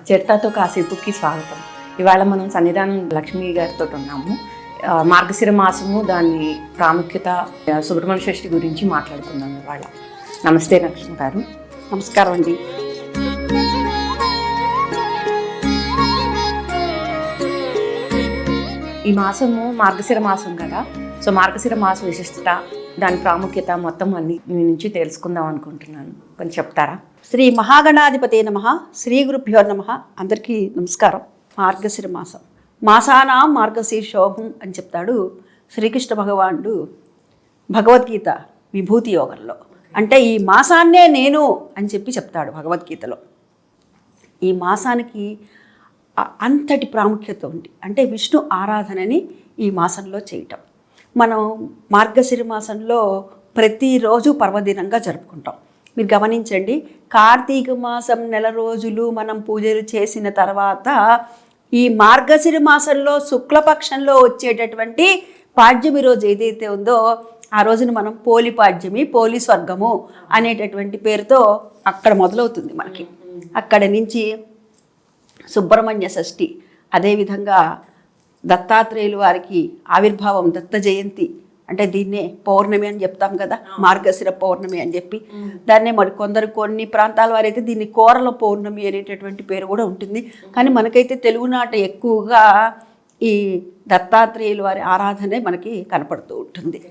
చరిత్రతో కాసేపుకి స్వాగతం. ఇవాళ మనం సన్నిధానం లక్ష్మీ గారితో ఉన్నాము. మార్గశిర మాసము, దాని ప్రాముఖ్యత, సుబ్రహ్మణ్య షష్ఠి గురించి మాట్లాడుకుందాం ఇవాళ. నమస్తే లక్ష్మి గారు. నమస్కారం అండి. ఈ మాసము మార్గశిర మాసం కదా, సో మార్గశిర మాస విశిష్టత, దాని ప్రాముఖ్యత మొత్తం అన్ని మీ నుంచి తెలుసుకుందాం అనుకుంటున్నాను. కొంచెం చెప్తారా? శ్రీ మహాగణాధిపతే నమః, శ్రీ గురుభ్యో నమః. అందరికీ నమస్కారం. మార్గశిర మాసం, మాసానాం మార్గశీర్షోహం అని చెప్తాడు శ్రీకృష్ణ భగవానుడు భగవద్గీత విభూతి యోగంలో. అంటే ఈ మాసాన్నే నేను అని చెప్తాడు భగవద్గీతలో. ఈ మాసానికి అంతటి ప్రాముఖ్యత ఉంది. అంటే విష్ణు ఆరాధనని ఈ మాసంలో చేయటం. మనం మార్గశిర మాసంలో ప్రతిరోజు పర్వదినంగా జరుపుకుంటాం. మీరు గమనించండి, కార్తీక మాసం నెల రోజులు మనం పూజలు చేసిన తర్వాత ఈ మార్గశిర మాసంలో శుక్లపక్షంలో వచ్చేటటువంటి పాడ్యమి రోజు ఏదైతే ఉందో ఆ రోజున మనం పోలి పాడ్యమి, పోలి స్వర్గము అనేటటువంటి పేరుతో అక్కడ మొదలవుతుంది మనకి. అక్కడి నుంచి సుబ్రహ్మణ్య షష్ఠి, అదేవిధంగా దత్తాత్రేయులు వారికి ఆవిర్భావం, దత్త జయంతి, అంటే దీన్నే పౌర్ణమి అని చెప్తాం కదా, మార్గశిర పౌర్ణమి అని చెప్పి. దాన్నే మరి కొన్ని ప్రాంతాల వారైతే దీన్ని కోరల పౌర్ణమి అనేటటువంటి పేరు కూడా ఉంటుంది. కానీ మనకైతే తెలుగునాట ఎక్కువగా ఈ దత్తాత్రేయుల వారి ఆరాధనే మనకి కనపడుతూ ఉంటుంది.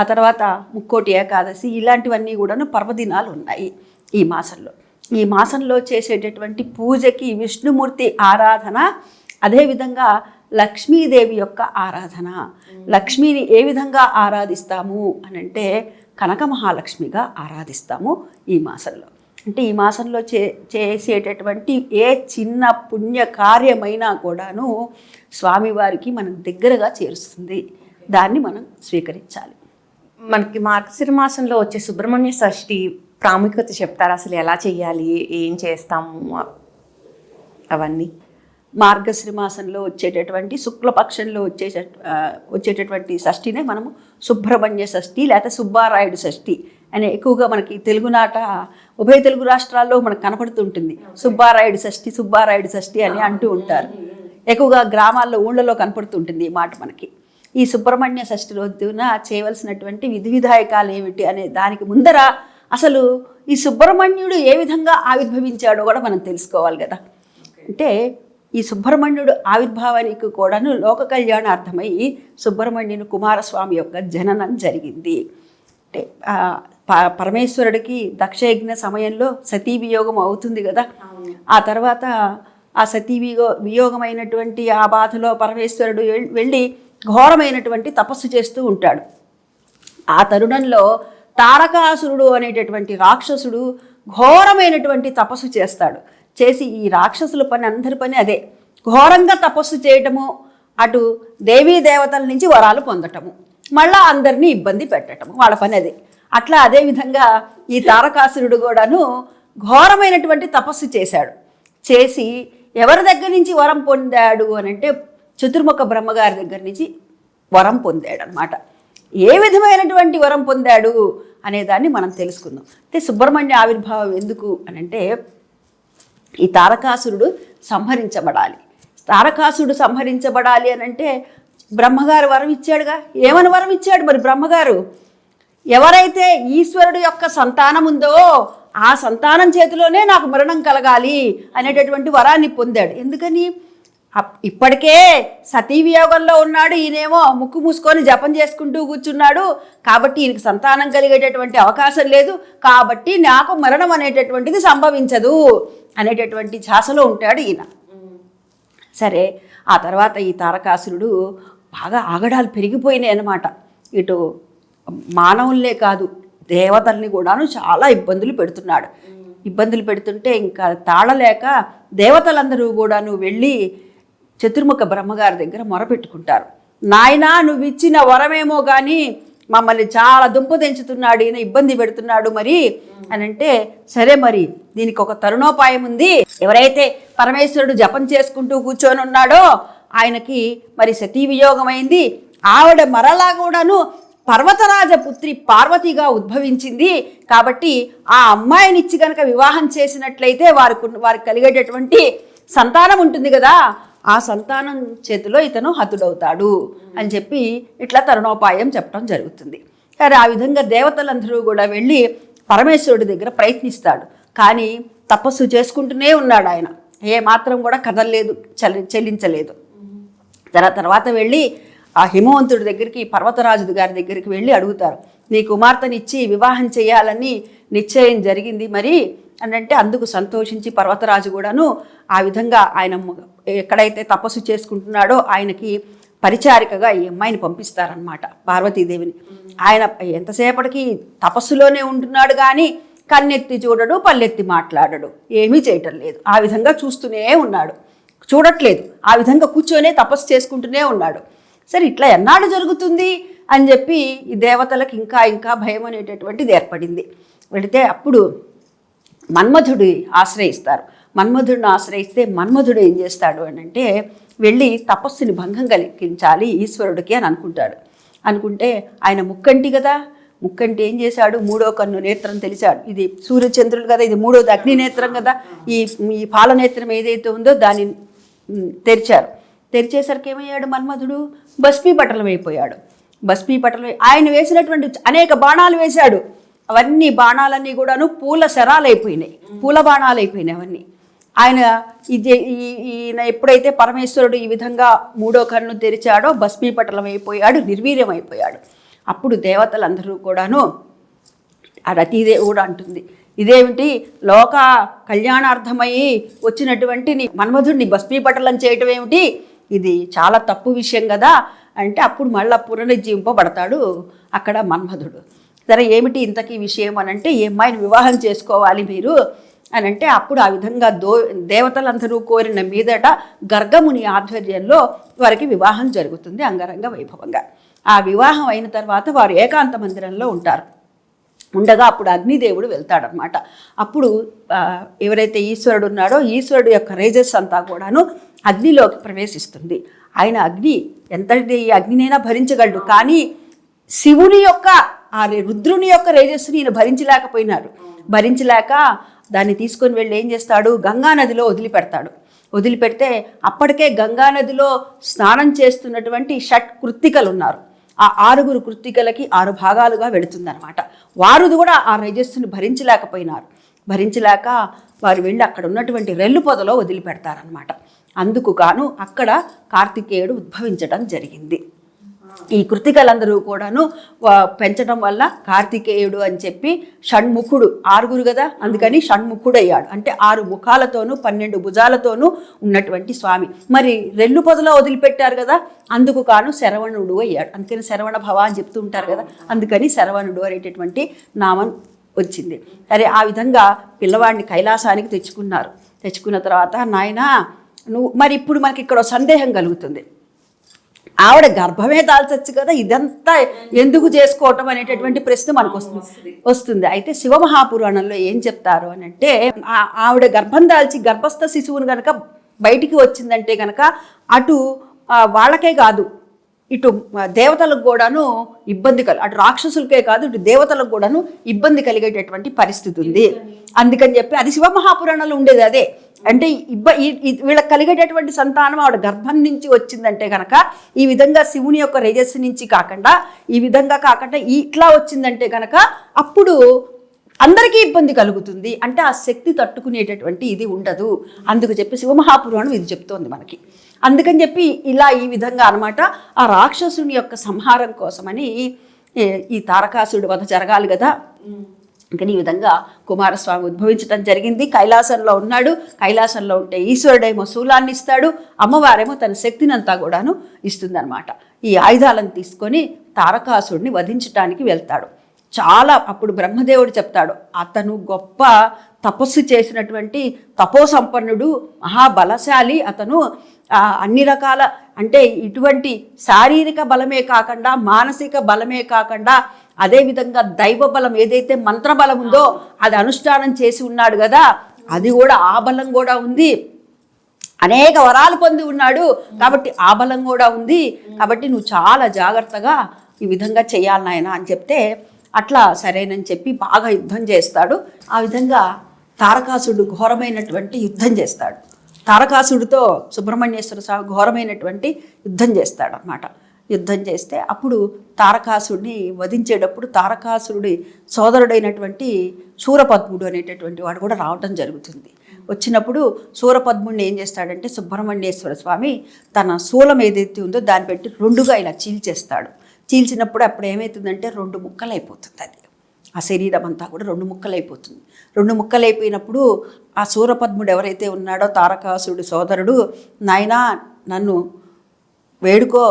ఆ తర్వాత ముక్కోటి ఏకాదశి, ఇలాంటివన్నీ కూడాను పర్వదినాలు ఉన్నాయి ఈ మాసంలో. ఈ మాసంలో చేసేటటువంటి పూజకి విష్ణుమూర్తి ఆరాధన, అదేవిధంగా లక్ష్మీదేవి యొక్క ఆరాధన. లక్ష్మిని ఏ విధంగా ఆరాధిస్తాము అని అంటే కనక మహాలక్ష్మిగా ఆరాధిస్తాము ఈ మాసంలో. అంటే ఈ మాసంలో చేసేటటువంటి ఏ చిన్న పుణ్య కార్యమైనా కూడాను స్వామివారికి మనం దగ్గరగా చేరుస్తుంది. దాన్ని మనం స్వీకరించాలి. మనకి మార్గశిర మాసంలో వచ్చే సుబ్రహ్మణ్య షష్ఠి ప్రాముఖ్యత చెప్తారా? అసలు ఎలా చేయాలి, ఏం చేస్తాము అవన్నీ? మార్గశిర మాసంలో వచ్చేటటువంటి శుక్లపక్షంలో వచ్చేటటువంటి షష్ఠినే మనము సుబ్రహ్మణ్య షష్ఠి లేకపోతే సుబ్బారాయుడు షష్ఠి అని ఎక్కువగా మనకి తెలుగునాట ఉభయ తెలుగు రాష్ట్రాల్లో మనకు కనపడుతుంటుంది. సుబ్బారాయుడు షష్ఠి, సుబ్బారాయుడు షష్ఠి అని అంటూ ఉంటారు. ఎక్కువగా గ్రామాల్లో, ఊళ్ళలో కనపడుతుంటుంది ఈ మాట మనకి. ఈ సుబ్రహ్మణ్య షష్ఠి రోజున చేయవలసినటువంటి విధి విధాయకాలు ఏమిటి అనే దానికి ముందర అసలు ఈ సుబ్రహ్మణ్యుడు ఏ విధంగా ఆవిర్భవించాడో కూడా మనం తెలుసుకోవాలి కదా. అంటే ఈ సుబ్రహ్మణ్యుడు ఆవిర్భావానికి కూడాను లోక కళ్యాణార్థమై సుబ్రహ్మణ్యుని కుమారస్వామి యొక్క జననం జరిగింది. అంటే పరమేశ్వరుడికి దక్షయజ్ఞ సమయంలో సతీ వియోగం అవుతుంది కదా. ఆ తర్వాత ఆ సతీ వియోగమైనటువంటి ఆ బాధలో పరమేశ్వరుడు వెళ్ళి ఘోరమైనటువంటి తపస్సు చేస్తూ ఉంటాడు. ఆ తరుణంలో తారకాసురుడు అనేటటువంటి రాక్షసుడు ఘోరమైనటువంటి తపస్సు చేస్తాడు. చేసి ఈ రాక్షసుల పని, అందరి పని అదే, ఘోరంగా తపస్సు చేయటము, అటు దేవీ దేవతల నుంచి వరాలు పొందటము, మళ్ళా అందరినీ ఇబ్బంది పెట్టటము, వాళ్ళ పని అదే. అట్లా అదేవిధంగా ఈ తారకాసురుడు కూడాను ఘోరమైనటువంటి తపస్సు చేశాడు. చేసి ఎవరి దగ్గర నుంచి వరం పొందాడు అని అంటే చతుర్ముఖ బ్రహ్మగారి దగ్గర నుంచి వరం పొందాడు అన్నమాట. ఏ విధమైనటువంటి వరం పొందాడు అనేదాన్ని మనం తెలుసుకుందాం. అంటే సుబ్రహ్మణ్య ఆవిర్భావం ఎందుకు అని అంటే ఈ తారకాసురుడు సంహరించబడాలి. తారకాసురుడు సంహరించబడాలి అని అంటే బ్రహ్మగారు వరం ఇచ్చాడుగా. ఏమని వరం ఇచ్చాడు మరి బ్రహ్మగారు? ఎవరైతే ఈశ్వరుడు యొక్క సంతానం ఉందో ఆ సంతానం చేతిలోనే నాకు మరణం కలగాలి అనేటటువంటి వరాన్ని పొందాడు. ఎందుకని? ఇప్పటికే సతీ వియోగంలో ఉన్నాడు, ఈయనేమో ముక్కు మూసుకొని జపం చేసుకుంటూ కూర్చున్నాడు, కాబట్టి ఈయనకి సంతానం కలిగేటటువంటి అవకాశం లేదు, కాబట్టి నాకు మరణం అనేటటువంటిది సంభవించదు అనేటటువంటి ఛాసలో ఉంటాడు ఈయన. సరే, ఆ తర్వాత ఈ తారకాసురుడు బాగా ఆగడాలు పెరిగిపోయినాయి అన్నమాట. ఇటు మానవులనే కాదు, దేవతల్ని కూడాను చాలా ఇబ్బందులు పెడుతున్నాడు. ఇబ్బందులు పెడుతుంటే ఇంకా తాళలేక దేవతలందరూ కూడాను వెళ్ళి చతుర్ముఖ బ్రహ్మగారి దగ్గర మొరపెట్టుకుంటారు. నాయనా, నువ్వు ఇచ్చిన వరమేమో కానీ మమ్మల్ని చాలా దుంపదెంచుతున్నాడు, ఈయన ఇబ్బంది పెడుతున్నాడు మరి అని అంటే, సరే మరి దీనికి ఒక తరుణోపాయం ఉంది. ఎవరైతే పరమేశ్వరుడు జపం చేసుకుంటూ కూర్చొని ఉన్నాడో ఆయనకి మరి సతీ వియోగమైంది, ఆవిడ మరలా కూడాను పర్వతరాజ పుత్రి పార్వతిగా ఉద్భవించింది. కాబట్టి ఆ అమ్మాయినిచ్చి కనుక వివాహం చేసినట్లయితే వారికి కలిగేటటువంటి సంతానం ఉంటుంది కదా, ఆ సంతానం చేతిలో ఇతను హతుడవుతాడు అని చెప్పి ఇట్లా తరుణోపాయం చెప్పడం జరుగుతుంది. కానీ ఆ విధంగా దేవతలందరూ కూడా వెళ్ళి పరమేశ్వరుడి దగ్గర ప్రయత్నిస్తాడు. కానీ తపస్సు చేసుకుంటూనే ఉన్నాడు ఆయన, ఏ మాత్రం కూడా కదలలేదు, చెల్లించలేదు. తర్వాత వెళ్ళి ఆ హిమవంతుడి దగ్గరికి, పర్వతరాజు గారి దగ్గరికి వెళ్ళి అడుగుతారు, నీ కుమార్తెనిచ్చి వివాహం చేయాలని నిశ్చయం జరిగింది మరి అని అంటే, అందుకు సంతోషించి పర్వతరాజు కూడాను ఆ విధంగా ఆయన ఎక్కడైతే తపస్సు చేసుకుంటున్నాడో ఆయనకి పరిచారికగా ఈ అమ్మాయిని పంపిస్తారనమాట, పార్వతీదేవిని. ఆయన ఎంతసేపటికి తపస్సులోనే ఉంటున్నాడు కానీ కన్నెత్తి చూడడు, పల్లెత్తి మాట్లాడడు, ఏమీ చేయటం లేదు. ఆ విధంగా చూస్తూనే ఉన్నాడు, చూడట్లేదు, ఆ విధంగా కూర్చొనే తపస్సు చేసుకుంటూనే ఉన్నాడు. సరే ఇట్లా ఎన్నాళ్ళు జరుగుతుంది అని చెప్పి ఈ దేవతలకు ఇంకా ఇంకా భయం అనేటటువంటిది ఏర్పడింది. వెళితే అప్పుడు మన్మధుడి ఆశ్రయిస్తారు. మన్మధుడిని ఆశ్రయిస్తే మన్మధుడు ఏం చేస్తాడు అని అంటే, వెళ్ళి తపస్సుని భంగం కలిగించాలి ఈశ్వరుడికి అని అనుకుంటే ఆయన ముక్కంటి కదా, ముక్కంటి ఏం చేశాడు, 3వ కన్ను నేత్రం తెలిసాడు. ఇది సూర్యచంద్రులు కదా, ఇది 3వది అగ్ని నేత్రం కదా, ఈ పాలనేత్రం ఏదైతే ఉందో దాన్ని తెరిచారు. తెరిచేసరికి ఏమయ్యాడు మన్మధుడు, భస్మీపటలం అయిపోయాడు. భస్మీపటలం ఆయన వేసినటువంటి అనేక బాణాలు వేశాడు, అవన్నీ బాణాలన్నీ కూడాను పూల శరాలు అయిపోయినాయి, పూల బాణాలు అయిపోయినాయి అవన్నీ. ఈయన ఎప్పుడైతే పరమేశ్వరుడు ఈ విధంగా 3వ కన్ను తెరిచాడో భస్మీపటలం అయిపోయాడు, నిర్వీర్యం అయిపోయాడు. అప్పుడు దేవతలందరూ కూడాను, ఆ రతీదేవి అంటుంది, ఇదేమిటి లోక కళ్యాణార్థమయ్యి వచ్చినటువంటి మన్మధుడిని భస్మీపటలం చేయటం ఏమిటి, ఇది చాలా తప్పు విషయం కదా అంటే, అప్పుడు మళ్ళా పునరుజ్జీవింపబడతాడు అక్కడ మన్మధుడు. సరే ఏమిటి ఇంతకీ విషయం అని అంటే, ఈ అమ్మాయిని వివాహం చేసుకోవాలి మీరు అని అంటే, అప్పుడు ఆ విధంగా దేవతలందరూ కోరిన మీదట గర్గముని ఆధ్వర్యంలో వారికి వివాహం జరుగుతుంది అంగరంగ వైభవంగా. ఆ వివాహం అయిన తర్వాత వారు ఏకాంత మందిరంలో ఉండగా అప్పుడు అగ్నిదేవుడు వెళ్తాడనమాట. అప్పుడు ఎవరైతే ఈశ్వరుడు ఉన్నాడో ఈశ్వరుడు యొక్క రేజస్ అంతా కూడాను అగ్నిలోకి ప్రవేశిస్తుంది. ఆయన అగ్ని ఎంతటి అగ్నినైనా భరించగలడు, కానీ శివుని యొక్క ఆ రుద్రుని యొక్క రేజస్సుని ఈయన భరించలేక దాన్ని తీసుకొని వెళ్ళి ఏం చేస్తాడు, గంగానదిలో వదిలిపెడితే అప్పటికే గంగానదిలో స్నానం చేస్తున్నటువంటి షట్ కృత్తికలు ఉన్నారు. ఆ 6 కృత్తికలకి 6 భాగాలుగా వెళుతుందనమాట. వారుది కూడా ఆ రేజస్సుని భరించలేక వారు వెళ్ళి అక్కడ ఉన్నటువంటి రెల్లు పొదలో వదిలిపెడతారనమాట. అందుకు గాను అక్కడ కార్తికేయుడు ఉద్భవించడం జరిగింది. ఈ కృతికలందరూ కూడాను పెంచడం వల్ల కార్తికేయుడు అని చెప్పి షణ్ముఖుడు, 6 కదా, అందుకని షణ్ముఖుడు అయ్యాడు. అంటే 6 ముఖాలతోనూ 12 భుజాలతోనూ ఉన్నటువంటి స్వామి. మరి రెల్లు పొదలో వదిలిపెట్టారు కదా, అందుకు కాను శరవణుడు అయ్యాడు. అందుకని శరవణ భవ అని చెప్తూ ఉంటారు కదా, అందుకని శరవణుడు అనేటటువంటి నామం వచ్చింది. సరే ఆ విధంగా పిల్లవాడిని కైలాసానికి తెచ్చుకున్న తర్వాత, నాయనా నువ్వు మరి ఇప్పుడు మనకి ఇక్కడ సందేహం కలుగుతుంది, ఆవిడ గర్భమే దాల్చచ్చు కదా, ఇదంతా ఎందుకు చేసుకోవటం అనేటటువంటి ప్రశ్న మనకు వస్తుంది. అయితే శివమహాపురాణంలో ఏం చెప్తారు అని అంటే, ఆవిడ గర్భం దాల్చి గర్భస్థ శిశువుని కనుక బయటికి వచ్చిందంటే కనుక అటు వాళ్ళకే కాదు, ఇటు దేవతలకు కూడాను ఇబ్బంది అటు రాక్షసులకే కాదు ఇటు దేవతలకు కూడాను ఇబ్బంది కలిగేటటువంటి పరిస్థితి ఉంది. అందుకని చెప్పి అది శివమహాపురాణంలో ఉండేది అదే. అంటే వీళ్ళకి కలిగేటటువంటి సంతానం ఆవిడ గర్భం నుంచి వచ్చిందంటే కనుక ఈ విధంగా శివుని యొక్క రేజస్సు నుంచి కాకుండా ఈ విధంగా కాకుండా ఇట్లా వచ్చిందంటే కనుక అప్పుడు అందరికీ ఇబ్బంది కలుగుతుంది. అంటే ఆ శక్తి తట్టుకునేటటువంటి ఇది ఉండదు. అందుకు చెప్పి శివమహాపురాణం ఇది చెప్తోంది మనకి. అందుకని చెప్పి ఇలా ఈ విధంగా అనమాట ఆ రాక్షసుని యొక్క సంహారం కోసమని ఈ తారకాసుడి వధ జరగాలి కదా, ఇంకా ఈ విధంగా కుమారస్వామి ఉద్భవించడం జరిగింది. కైలాసంలో ఉన్నాడు. కైలాసంలో ఉంటే ఈశ్వరుడేమో శూలాన్ని ఇస్తాడు, అమ్మవారేమో తన శక్తిని అంతా కూడాను ఇస్తుందన్నమాట. ఈ ఆయుధాలను తీసుకొని తారకాసుడిని వధించడానికి వెళ్తాడు. అప్పుడు బ్రహ్మదేవుడు చెప్తాడు, అతను గొప్ప తపస్సు చేసినటువంటి తపోసంపన్నుడు, మహాబలశాలి, అతను అన్ని రకాల అంటే ఇటువంటి శారీరక బలమే కాకుండా మానసిక బలమే కాకుండా అదేవిధంగా దైవ బలం ఏదైతే మంత్రబలం ఉందో అది అనుష్ఠానం చేసి ఉన్నాడు కదా, అది కూడా ఆ బలం కూడా ఉంది. అనేక వరాలు పొంది ఉన్నాడు కాబట్టి ఆ బలం కూడా ఉంది. కాబట్టి నువ్వు చాలా జాగ్రత్తగా ఈ విధంగా చేయాలి నాయన అని చెప్తే అట్లా సరేనని చెప్పి బాగా యుద్ధం చేస్తాడు. ఆ విధంగా తారకాసుడు ఘోరమైనటువంటి యుద్ధం చేస్తాడు. తారకాసుడితో సుబ్రహ్మణ్యేశ్వర స్వామి ఘోరమైనటువంటి యుద్ధం చేస్తాడనమాట. యుద్ధం చేస్తే అప్పుడు తారకాసుడిని వధించేటప్పుడు తారకాసురుడి సోదరుడైనటువంటి శూరపద్ముడు అనేటటువంటి వాడు కూడా రావటం జరుగుతుంది. వచ్చినప్పుడు శూరపద్ముడిని ఏం చేస్తాడంటే సుబ్రహ్మణ్యేశ్వర స్వామి తన శూలం ఏదైతే ఉందో దాన్ని పెట్టి రెండుగా ఇలా చీల్చేస్తాడు. చీల్చినప్పుడు అప్పుడు ఏమవుతుందంటే 2 ముక్కలు అయిపోతుంది. అది ఆ శరీరం అంతా కూడా 2 ముక్కలు అయిపోతుంది. 2 ముక్కలు అయిపోయినప్పుడు ఆ శూరపద్ముడు ఎవరైతే ఉన్నాడో తారకాసురుడి సోదరుడు, నాయనా నన్ను వేడుకో,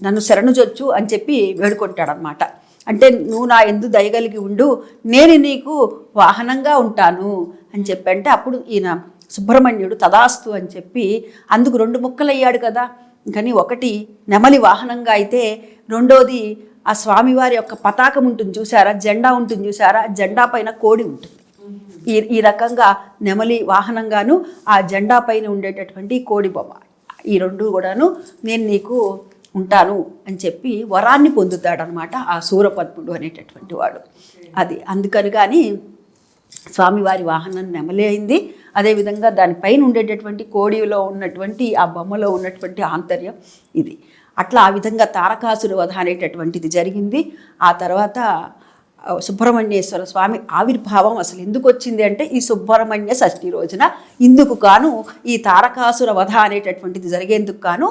నన్ను శరణుజొచ్చు అని చెప్పి వేడుకుంటాడనమాట. అంటే నువ్వు నా యందు దయగలిగి ఉండు, నేను నీకు వాహనంగా ఉంటాను అని చెప్పి అంటే అప్పుడు ఈయన సుబ్రహ్మణ్యుడు తదాస్తు అని చెప్పి అందుకు 2 ముక్కలు అయ్యాడు కదా. కానీ ఒకటి నెమలి వాహనంగా అయితే రెండోది ఆ స్వామివారి యొక్క పతాకం ఉంటుంది చూసారా, జెండా ఉంటుంది చూసారా, జెండా పైన కోడి ఉంటుంది. ఈ రకంగా నెమలి వాహనంగాను ఆ జెండా పైన ఉండేటటువంటి కోడి బొమ్మ, ఈ 2 కూడాను నేను నీకు ఉంటాను అని చెప్పి వరాన్ని పొందుతాడనమాట ఆ శూరపద్ముడు అనేటటువంటి వాడు. అది అందుకని కానీ స్వామివారి వాహనం నెమలి అయింది. అదేవిధంగా దానిపైన ఉండేటటువంటి కోడిలో ఉన్నటువంటి ఆ బొమ్మలో ఉన్నటువంటి ఆంతర్యం ఇది. అట్లా ఆ విధంగా తారకాసుర వధ అనేటటువంటిది జరిగింది. ఆ తర్వాత సుబ్రహ్మణ్యేశ్వర స్వామి ఆవిర్భావం అసలు ఎందుకు వచ్చింది అంటే ఈ సుబ్రహ్మణ్య షష్ఠి రోజున ఇందుకు కాను ఈ తారకాసుర వధ అనేటటువంటిది జరిగేందుకు కాను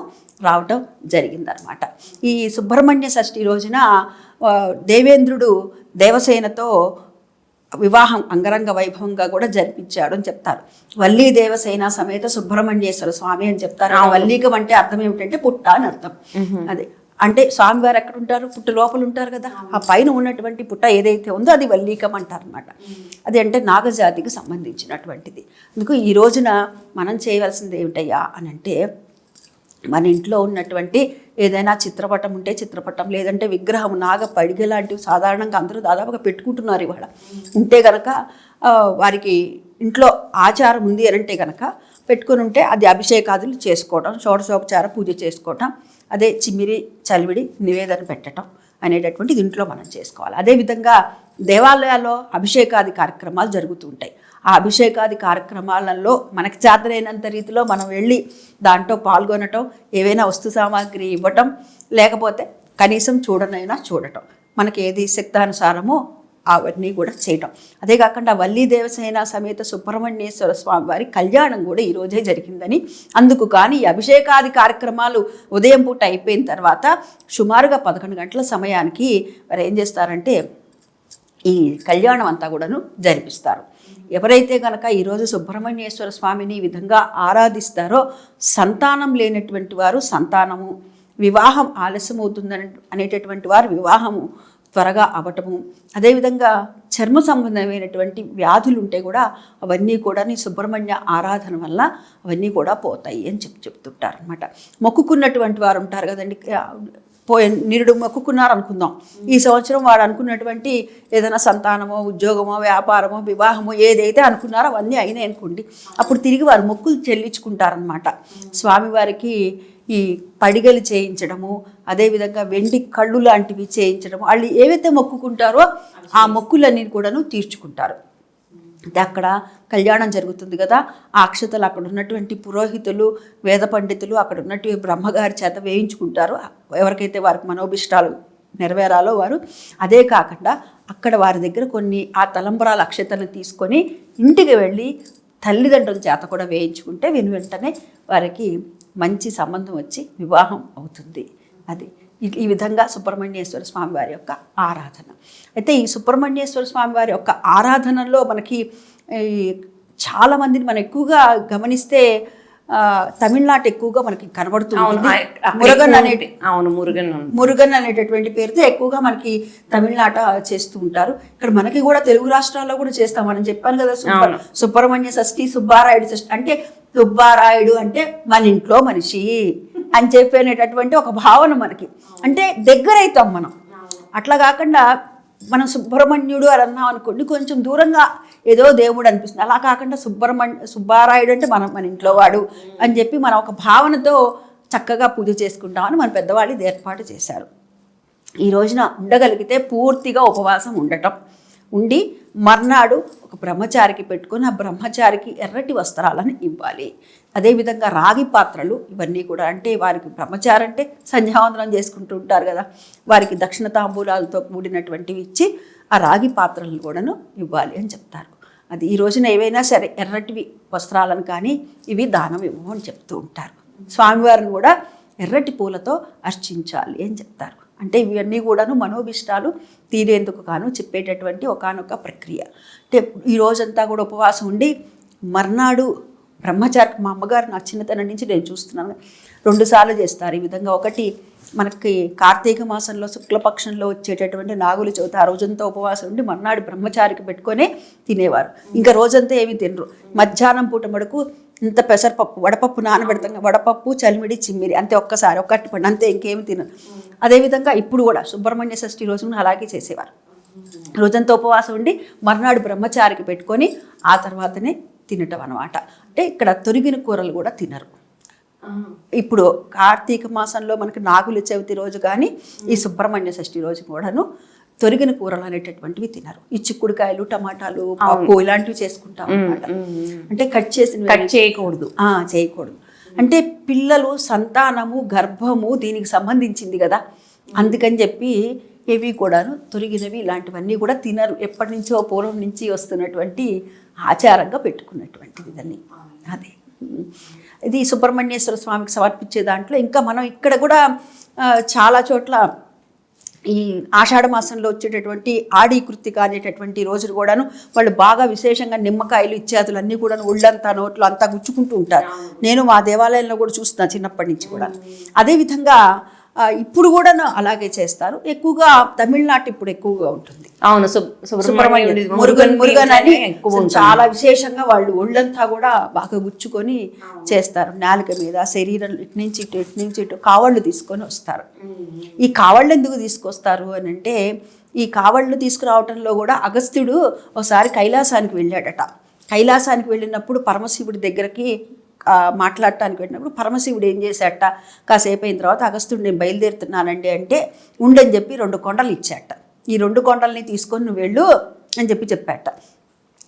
రావటం జరిగిందనమాట. ఈ సుబ్రహ్మణ్య షష్ఠి రోజున దేవేంద్రుడు దేవసేనతో వివాహం అంగరంగ వైభవంగా కూడా జరిపించాడు అని చెప్తారు. వల్లీ దేవసేన సమేత సుబ్రహ్మణ్యేశ్వర స్వామి అని చెప్తారు. ఆ వల్లీకం అంటే అర్థం ఏమిటంటే పుట్ట అని అర్థం. అదే అంటే స్వామివారు ఎక్కడ ఉంటారు, పుట్ట లోపల ఉంటారు కదా, ఆ పైన ఉన్నటువంటి పుట్ట ఏదైతే ఉందో అది వల్లీకం అంటారు అనమాట. అది అంటే నాగజాతికి సంబంధించినటువంటిది. అందుకు ఈ రోజున మనం చేయవలసింది ఏమిటయ్యా అని అంటే మన ఇంట్లో ఉన్నటువంటి ఏదైనా చిత్రపటం ఉంటే చిత్రపటం, లేదంటే విగ్రహం, నాగ పడిగ లాంటివి సాధారణంగా అందరూ దాదాపుగా పెట్టుకుంటున్నారు ఇవాళ. ఉంటే కనుక వారికి ఇంట్లో ఆచారం ఉంది అని అంటే కనుక పెట్టుకుని ఉంటే అది అభిషేకాదులు చేసుకోవటం, షోడశోపచార పూజ చేసుకోవటం, అదే చిమ్మిరి చలివిడి నివేదన పెట్టడం అనేటటువంటిది ఇంట్లో మనం చేసుకోవాలి. అదేవిధంగా దేవాలయాల్లో అభిషేకాది కార్యక్రమాలు జరుగుతూ ఉంటాయి. ఆ అభిషేకాది కార్యక్రమాలలో మనకు చేతనైనంత రీతిలో మనం వెళ్ళి దాంట్లో పాల్గొనటం, ఏవైనా వస్తు సామాగ్రి ఇవ్వటం, లేకపోతే కనీసం చూడటం, మనకి ఏది శక్తానుసారమో అవన్నీ కూడా చేయటం. అదే కాకుండా వల్లీ దేవసేన సమేత సుబ్రహ్మణ్యేశ్వర స్వామి వారి కళ్యాణం కూడా ఈరోజే జరిగిందని, అందుకు కానీ ఈ అభిషేకాది కార్యక్రమాలు ఉదయం పూట అయిపోయిన తర్వాత సుమారుగా 11 గంటల సమయానికి వారు ఏం చేస్తారంటే ఈ కళ్యాణం అంతా కూడాను జరిపిస్తారు. ఎవరైతే కనుక ఈరోజు సుబ్రహ్మణ్యేశ్వర స్వామిని ఈ విధంగా ఆరాధిస్తారో సంతానం లేనటువంటి వారు సంతానము, వివాహం ఆలస్యం అవుతుందని అనేటటువంటి వారు వివాహము త్వరగా అవ్వటము, అదేవిధంగా చర్మ సంబంధమైనటువంటి వ్యాధులు ఉంటే కూడా అవన్నీ కూడా నీ సుబ్రహ్మణ్య ఆరాధన వల్ల అవన్నీ కూడా పోతాయి అని చెప్తుంటారు అనమాట. మొక్కుకున్నటువంటి వారు ఉంటారు కదండి, నిరుడు మొక్కుకున్నారు అనుకుందాం, ఈ సంవత్సరం వాడు అనుకున్నటువంటి ఏదైనా సంతానమో, ఉద్యోగమో, వ్యాపారమో, వివాహమో ఏదైతే అనుకున్నారో అవన్నీ అయినాయి అనుకోండి, అప్పుడు తిరిగి వారు మొక్కులు చెల్లించుకుంటారనమాట. స్వామివారికి ఈ పడిగలు చేయించడము, అదేవిధంగా వెండి కళ్ళు లాంటివి చేయించడము, వాళ్ళు ఏవైతే మొక్కుకుంటారో ఆ మొక్కులన్నీ కూడాను తీర్చుకుంటారు. అక్కడ కళ్యాణం జరుగుతుంది కదా, ఆ అక్షతలు అక్కడ ఉన్నటువంటి పురోహితులు, వేద పండితులు అక్కడ ఉన్నటువంటి బ్రహ్మగారి చేత వేయించుకుంటారు ఎవరికైతే వారికి మనోభిష్టాలు నెరవేరాలో వారు. అదే కాకుండా అక్కడ వారి దగ్గర కొన్ని ఆ తలంబరాల అక్షతలను తీసుకొని ఇంటికి వెళ్ళి తల్లిదండ్రుల చేత కూడా వేయించుకుంటే వెంటనే వారికి మంచి సంబంధం వచ్చి వివాహం అవుతుంది. అది ఈ విధంగా సుబ్రహ్మణ్యేశ్వర స్వామి వారి యొక్క ఆరాధన. అయితే ఈ సుబ్రహ్మణ్యేశ్వర స్వామి వారి యొక్క ఆరాధనలో మనకి చాలామందిని మనం ఎక్కువగా గమనిస్తే తమిళనాడు ఎక్కువగా మనకి కనబడుతుంది. మురుగన్ అనేటటువంటి పేరుతో ఎక్కువగా మనకి తమిళనాట చేస్తూ ఉంటారు. ఇక్కడ మనకి కూడా తెలుగు రాష్ట్రాల్లో కూడా చేస్తాం. మనం చెప్పాను కదా సుబ్రహ్మణ్య షష్ఠి, సుబ్బారాయుడు షష్ఠి. అంటే సుబ్బారాయుడు అంటే మన ఇంట్లో మనిషి అని చెప్పేటటువంటి ఒక భావన మనకి, అంటే దగ్గర అవుతాం మనం. అట్లా కాకుండా మనం సుబ్రహ్మణ్యుడు అని అన్నాం అనుకోండి, కొంచెం దూరంగా ఏదో దేవుడు అనిపిస్తుంది. అలా కాకుండా సుబ్బారాయుడు అంటే మన ఇంట్లో వాడు అని చెప్పి మనం ఒక భావనతో చక్కగా పూజ చేసుకుంటామని మన పెద్దవాళ్ళు ఇది ఏర్పాటు చేశారు. ఈ రోజున ఉండగలిగితే పూర్తిగా ఉపవాసం ఉండటం, ఉండి మర్నాడు ఒక బ్రహ్మచారికి పెట్టుకొని ఆ బ్రహ్మచారికి ఎర్రటి వస్త్రాలను ఇవ్వాలి. అదేవిధంగా రాగి పాత్రలు ఇవన్నీ కూడా, అంటే వారికి బ్రహ్మచారి అంటే సంధ్యావందనం చేసుకుంటూ ఉంటారు కదా, వారికి దక్షిణ తాంబూలాలతో కూడినటువంటివి ఇచ్చి ఆ రాగి పాత్రలను కూడాను ఇవ్వాలి అని చెప్తారు. అది ఈ రోజున ఏవైనా సరే ఎర్రటివి వస్త్రాలను కానీ ఇవి దానం ఇవ్వము అని చెప్తూ ఉంటారు. స్వామివారిని కూడా ఎర్రటి పూలతో అర్చించాలి అని చెప్తారు. అంటే ఇవన్నీ కూడాను మనోభిష్టాలు తీరేందుకు గాను చెప్పేటటువంటి ఒకానొక ప్రక్రియ. అంటే ఈ రోజంతా కూడా ఉపవాసం ఉండి మర్నాడు బ్రహ్మచారి, మా అమ్మగారు నా చిన్నతనం నుంచి నేను చూస్తున్నాను 2 సార్లు చేస్తారు ఈ విధంగా. ఒకటి మనకి కార్తీక మాసంలో శుక్లపక్షంలో వచ్చేటటువంటి నాగుల చవితి, ఆ రోజంతా ఉపవాసం ఉండి మర్నాడు బ్రహ్మచారికి పెట్టుకొని తినేవారు. ఇంకా రోజంతా ఏమీ తినరు. మధ్యాహ్నం పూట మడుకు ఇంత పెసరపప్పు, వడపప్పు నానబెడతాం, వడపప్పు, చలిమిడి, చిమ్మిరి అంతే, ఒక్కసారి ఒక్కటి పండు అంతే, ఇంకేమి తినరు. అదేవిధంగా ఇప్పుడు కూడా సుబ్రహ్మణ్య షష్ఠి రోజున అలాగే చేసేవారు. రోజంతా ఉపవాసం ఉండి మర్నాడు బ్రహ్మచారికి పెట్టుకొని ఆ తర్వాతనే తినటం అనమాట. అంటే ఇక్కడ తొరిగిన కూరలు కూడా తినరు. ఇప్పుడు కార్తీక మాసంలో మనకి నాగుల చవితి రోజు కానీ ఈ సుబ్రహ్మణ్య షష్ఠి రోజు కూడాను తొరిగిన కూరలు అనేటటువంటివి తినరు. ఈ చిక్కుడుకాయలు, టమాటాలు, పప్పు ఇలాంటివి చేసుకుంటాం అన్నమాట. అంటే కట్ చేయకూడదు. అంటే పిల్లలు, సంతానము, గర్భము దీనికి సంబంధించింది కదా, అందుకని చెప్పి ఇవి కూడాను తొరిగినవి ఇలాంటివన్నీ కూడా తినరు. ఎప్పటి నుంచో పూర్వం నుంచి వస్తున్నటువంటి ఆచారంగా పెట్టుకున్నటువంటిది ఇదని. అదే ఇది సుబ్రహ్మణ్యేశ్వర స్వామికి సమర్పించే దాంట్లో ఇంకా మనం ఇక్కడ కూడా చాలా చోట్ల ఈ ఆషాఢ మాసంలో వచ్చేటటువంటి ఆడి కృత్తిక అనేటటువంటి రోజులు కూడాను వాళ్ళు బాగా విశేషంగా నిమ్మకాయలు ఇత్యాదులన్నీ కూడా ఒళ్ళంతా నోట్లో అంతా గుచ్చుకుంటూ ఉంటారు. నేను మా దేవాలయంలో కూడా చూస్తున్నాను చిన్నప్పటి నుంచి కూడా. అదేవిధంగా ఇప్పుడు కూడా అలాగే చేస్తారు. ఎక్కువగా తమిళనాడు ఇప్పుడు ఎక్కువగా ఉంటుంది. అవును, మురుగన్ అని చాలా విశేషంగా వాళ్ళు ఒళ్ళంతా కూడా బాగా గుచ్చుకొని చేస్తారు. నాలుక మీద, శరీరం ఇటు నుంచి ఇటు కావళ్ళు తీసుకొని వస్తారు. ఈ కావళ్ళు ఎందుకు తీసుకొస్తారు అని అంటే, ఈ కావళ్ళు తీసుకురావటంలో కూడా అగస్త్యుడు ఒకసారి కైలాసానికి వెళ్ళాడట. కైలాసానికి వెళ్ళినప్పుడు పరమశివుడి దగ్గరికి మాట్లాడటానికి వెళ్ళినప్పుడు పరమశివుడు ఏం చేశాట, కాసేపు అయిన తర్వాత అగస్త్యుడు నేను బయలుదేరుతున్నానండి అంటే ఉండని చెప్పి 2 కొండలు ఇచ్చాట. ఈ 2 కొండల్ని తీసుకొని నువ్వు వెళ్ళు అని చెప్పాట.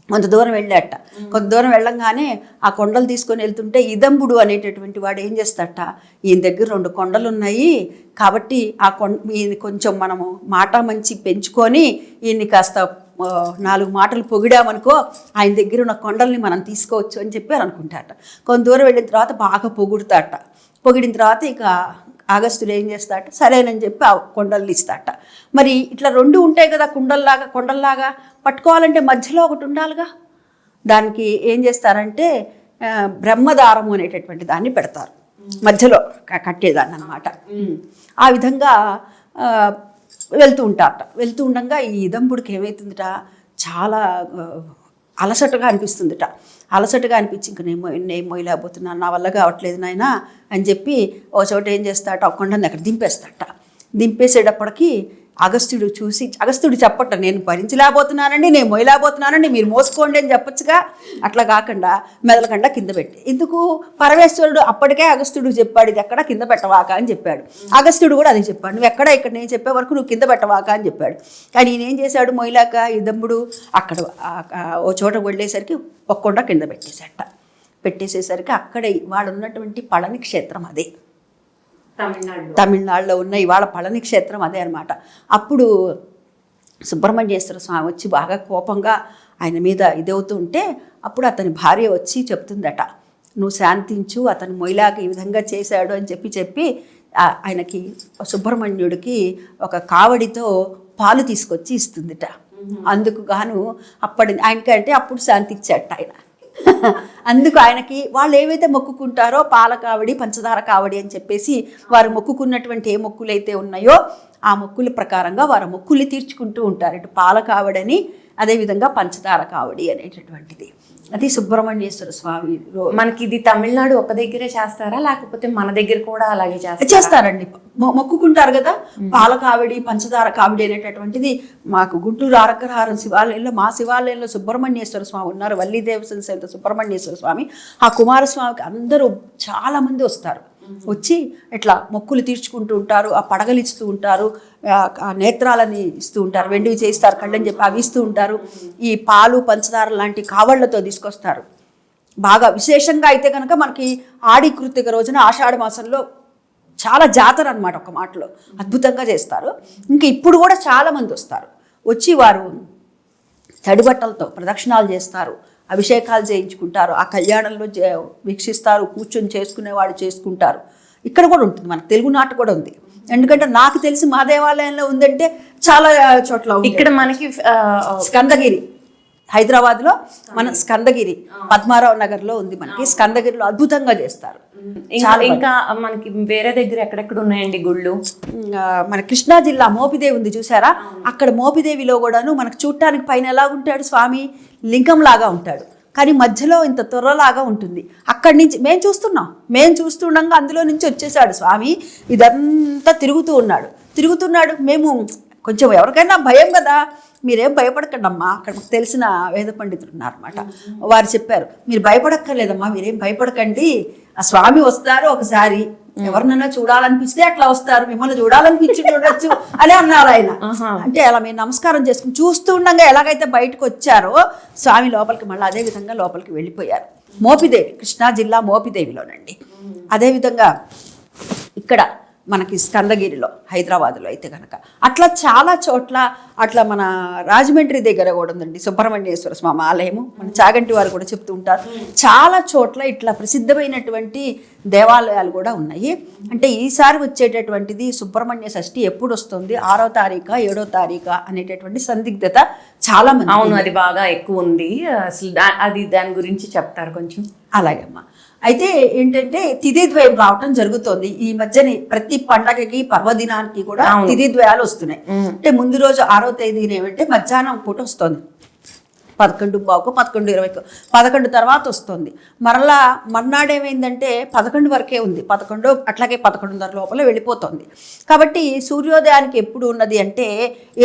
కొంత దూరం వెళ్ళాట. కొంత దూరం వెళ్ళంగానే ఆ కొండలు తీసుకొని వెళ్తుంటే ఇదంబుడు అనేటటువంటి వాడు ఏం చేస్తాట, ఈయన దగ్గర 2 కొండలు ఉన్నాయి కాబట్టి ఈయన కొంచెం మనము మాట మంచి పెంచుకొని ఈయన్ని కాస్త 4 మాటలు పొగిడామనుకో ఆయన దగ్గర ఉన్న కొండల్ని మనం తీసుకోవచ్చు అని చెప్పి అనుకుంటాట. కొంత దూరం వెళ్ళిన తర్వాత బాగా పొగుడుతాట. పొగిడిన తర్వాత ఇక అగస్త్యుడు ఏం చేస్తాట, సరేనని చెప్పి ఆ కొండల్ని ఇస్తాట. మరి ఇట్లా 2 ఉంటాయి కదా కొండల్లాగా పట్టుకోవాలంటే మధ్యలో ఒకటి ఉండాలిగా. దానికి ఏం చేస్తారంటే బ్రహ్మదారము అనేటటువంటి దాన్ని పెడతారు మధ్యలో కట్టేదాన్ని అనమాట. ఆ విధంగా వెళ్తూ ఉంటారట. వెళ్తూ ఉండగా ఈ ఇదంబుడికి ఏమవుతుందిట, చాలా అలసటగా అనిపిస్తుందిట. అలసటగా అనిపించి ఇంక నేను మొయ్యలేకపోతున్నాను, నా వల్ల కావట్లేదు నాయన అని చెప్పి ఓ చోట ఏం చేస్తాట, ఒక కొండని అక్కడ దింపేస్తాట. దింపేసేటప్పటికి అగస్త్యుడు చూసి, అగస్త్యుడు చెప్పట నేను భరించలేకపోతున్నానండి, నేను మొయ్యలేకపోతున్నానండి, మీరు మోసుకోండి అని చెప్పొచ్చుగా. అట్లా కాకుండా మెదలకుండా కింద పెట్టి, ఎందుకు పరమేశ్వరుడు అప్పటికే అగస్త్యుడు చెప్పాడు ఇది ఎక్కడ కింద పెట్టవాక అని చెప్పాడు. అగస్త్యుడు కూడా అది చెప్పాడు, నువ్వు ఎక్కడ ఇక్కడ నేను చెప్పే వరకు నువ్వు కింద పెట్టవాక అని చెప్పాడు. కానీ ఈయనేం చేశాడు, మొయ్యలేక ఇదంబుడు అక్కడ ఓ చోట వెళ్ళేసరికి ఒక కొండ కింద పెట్టేసేసరికి అక్కడ వాడు ఉన్నటువంటి పళని క్షేత్రం అదే, తమిళనాడులో ఉన్న ఇవాళ పళని క్షేత్రం అదే అనమాట. అప్పుడు సుబ్రహ్మణ్యేశ్వర స్వామి వచ్చి బాగా కోపంగా ఆయన మీద ఇదవుతూ ఉంటే అప్పుడు అతని భార్య వచ్చి చెప్తుందట, నువ్వు శాంతించు, అతను మొయ్యలాగా ఈ విధంగా చేశాడు అని చెప్పి ఆయనకి సుబ్రహ్మణ్యుడికి ఒక కావడితో పాలు తీసుకొచ్చి ఇస్తుందిట. అందుకు గాను ఆయనకంటే అప్పుడు శాంతి ఇచ్చాట ఆయన. అందుకు ఆయనకి వాళ్ళు ఏవైతే మొక్కుకుంటారో పాల కావడి, పంచదార కావడి అని చెప్పేసి వారు మొక్కుకున్నటువంటి ఏ మొక్కులైతే ఉన్నాయో ఆ మొక్కుల ప్రకారంగా వారు మొక్కులు తీర్చుకుంటూ ఉంటారు. ఇటు పాల కావడని, అదేవిధంగా పంచదార కావడి అనేటటువంటిది. అది సుబ్రహ్మణ్యేశ్వర స్వామి. మనకి ఇది తమిళనాడు ఒక దగ్గరే చేస్తారా, లేకపోతే మన దగ్గర కూడా అలాగే చేస్తారండి? మొక్కుకుంటారు కదా, పాల కావిడి, పంచదార కావిడి అనేటటువంటిది మాకు గుంటూరు ఆరకరహారం శివాలయంలో, మా శివాలయంలో సుబ్రహ్మణ్యేశ్వర స్వామి ఉన్నారు, వల్లీదేవసేన సుబ్రహ్మణ్యేశ్వర స్వామి. ఆ కుమారస్వామికి అందరూ చాలా మంది వస్తారు. వచ్చి ఇట్లా మొక్కులు తీర్చుకుంటూ ఉంటారు, ఆ పడగలు ఇస్తూ ఉంటారు, ఆ నేత్రాలని ఇస్తూ ఉంటారు, వెండివి చేయిస్తారు కళ్ళని చెప్పి అవి ఇస్తూ ఉంటారు. ఈ పాలు పంచదార లాంటి కావళ్లతో తీసుకొస్తారు. బాగా విశేషంగా అయితే కనుక మనకి ఆడి కృత్తిక రోజున ఆషాఢ మాసంలో చాలా జాతర అనమాట, ఒక మాటలో అద్భుతంగా చేస్తారు. ఇంకా ఇప్పుడు కూడా చాలామంది వస్తారు, వచ్చి వారు తడిబట్టలతో ప్రదక్షిణాలు చేస్తారు, అభిషేకాలు చేయించుకుంటారు, ఆ కళ్యాణంలో వీక్షిస్తారు, కూర్చొని చేసుకునేవాడు చేసుకుంటారు. ఇక్కడ కూడా ఉంటుంది, మన తెలుగు నాట కూడా ఉంది. ఎందుకంటే నాకు తెలిసి మా దేవాలయంలో ఉందంటే చాలా చోట్ల ఉంది. ఇక్కడ మనకి స్కందగిరి, హైదరాబాద్లో మన స్కందగిరి పద్మారావు నగర్లో ఉంది. మనకి స్కందగిరిలో అద్భుతంగా చేస్తారు. ఇంకా మనకి వేరే దగ్గర ఎక్కడెక్కడ ఉన్నాయండి గుళ్ళు? మన కృష్ణా జిల్లా మోపిదేవి ఉంది చూసారా, అక్కడ మోపిదేవిలో కూడాను మనకు చూడటానికి పైన ఎలా ఉంటాడు స్వామి, లింగం లాగా ఉంటాడు, కానీ మధ్యలో ఇంత త్వరలాగా ఉంటుంది. అక్కడి నుంచి మేము చూస్తుండగా అందులో నుంచి వచ్చేసాడు స్వామి. ఇదంతా తిరుగుతున్నాడు. మేము కొంచెం ఎవరికైనా భయం కదా, మీరేం భయపడకండి అమ్మా, అక్కడ మాకు తెలిసిన వేద పండితులు ఉన్నారన్నమాట, వారు చెప్పారు మీరు భయపడక్కర్లేదమ్మా, మీరేం భయపడకండి, ఆ స్వామి వస్తారు ఒకసారి, ఎవరినైనా చూడాలనిపిస్తే అట్లా వస్తారు, మిమ్మల్ని చూడాలనిపించి చూడొచ్చు అని అన్నారు ఆయన. అంటే అలా మేము నమస్కారం చేసుకుని చూస్తూ ఉండగా ఎలాగైతే బయటకు వచ్చారో స్వామి లోపలికి మళ్ళీ అదే విధంగా లోపలికి వెళ్ళిపోయారు. మోపిదేవి, కృష్ణా జిల్లా మోపిదేవిలోనండి. అదేవిధంగా ఇక్కడ మనకి స్కందగిరిలో, హైదరాబాద్లో అయితే కనుక అట్లా చాలా చోట్ల, అట్లా మన రాజమండ్రి దగ్గర కూడా ఉందండి సుబ్రహ్మణ్యేశ్వర స్వామి ఆలయము, మన చాగంటి వారు కూడా చెప్తూ ఉంటారు. చాలా చోట్ల ఇట్లా ప్రసిద్ధమైనటువంటి దేవాలయాలు కూడా ఉన్నాయి. అంటే ఈసారి వచ్చేటటువంటిది సుబ్రహ్మణ్య షష్ఠి ఎప్పుడు వస్తుంది, 6వ తారీఖు 7వ తారీఖు అనేటటువంటి సందిగ్ధత చాలా మంది. అవును, అది బాగా ఎక్కువ ఉంది. అసలు అది దాని గురించి చెప్తారు కొంచెం. అలాగేమ్మా. అయితే ఏంటంటే తిథిద్వయం రావటం జరుగుతోంది ఈ మధ్యని. ప్రతి పండగకి పర్వదినానికి కూడా తిథిద్వయాలు వస్తున్నాయి. అంటే ముందు రోజు 6వ తేదీన ఏమంటే మధ్యాహ్నం పూట వస్తుంది, 11:15, 11:20, 11 తర్వాత వస్తుంది. మరలా మర్నాడు ఏమైందంటే 11 వరకే ఉంది, 11 అట్లాగే 11:30 లోపల వెళ్ళిపోతుంది. కాబట్టి సూర్యోదయానికి ఎప్పుడు ఉన్నది అంటే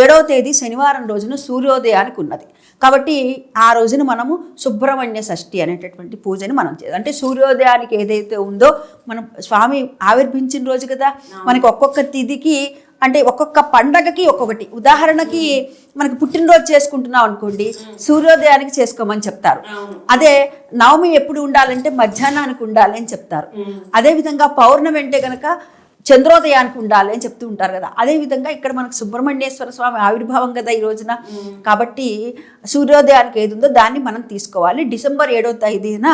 7వ తేదీ శనివారం రోజున సూర్యోదయానికి ఉన్నది. కాబట్టి ఆ రోజున మనము సుబ్రహ్మణ్య షష్ఠి అనేటటువంటి పూజని మనం చేయాలి. అంటే సూర్యోదయానికి ఏదైతే ఉందో, మనం స్వామి ఆవిర్భించిన రోజు కదా, మనకి ఒక్కొక్క తిథికి అంటే ఒక్కొక్క పండగకి ఒక్కొక్కటి. ఉదాహరణకి మనకి పుట్టినరోజు చేసుకుంటున్నాం అనుకోండి, సూర్యోదయానికి చేసుకోమని చెప్తారు. అదే నవమి ఎప్పుడు ఉండాలంటే మధ్యాహ్నానికి ఉండాలి అని చెప్తారు. అదేవిధంగా పౌర్ణమి అంటే కనుక చంద్రోదయానికి ఉండాలి అని చెప్తూ ఉంటారు కదా. అదేవిధంగా ఇక్కడ మనకు సుబ్రహ్మణ్యేశ్వర స్వామి ఆవిర్భావం కదా ఈ రోజున. కాబట్టి సూర్యోదయానికి ఏది ఉందో దాన్ని మనం తీసుకోవాలి. డిసెంబర్ 7వ తేదీన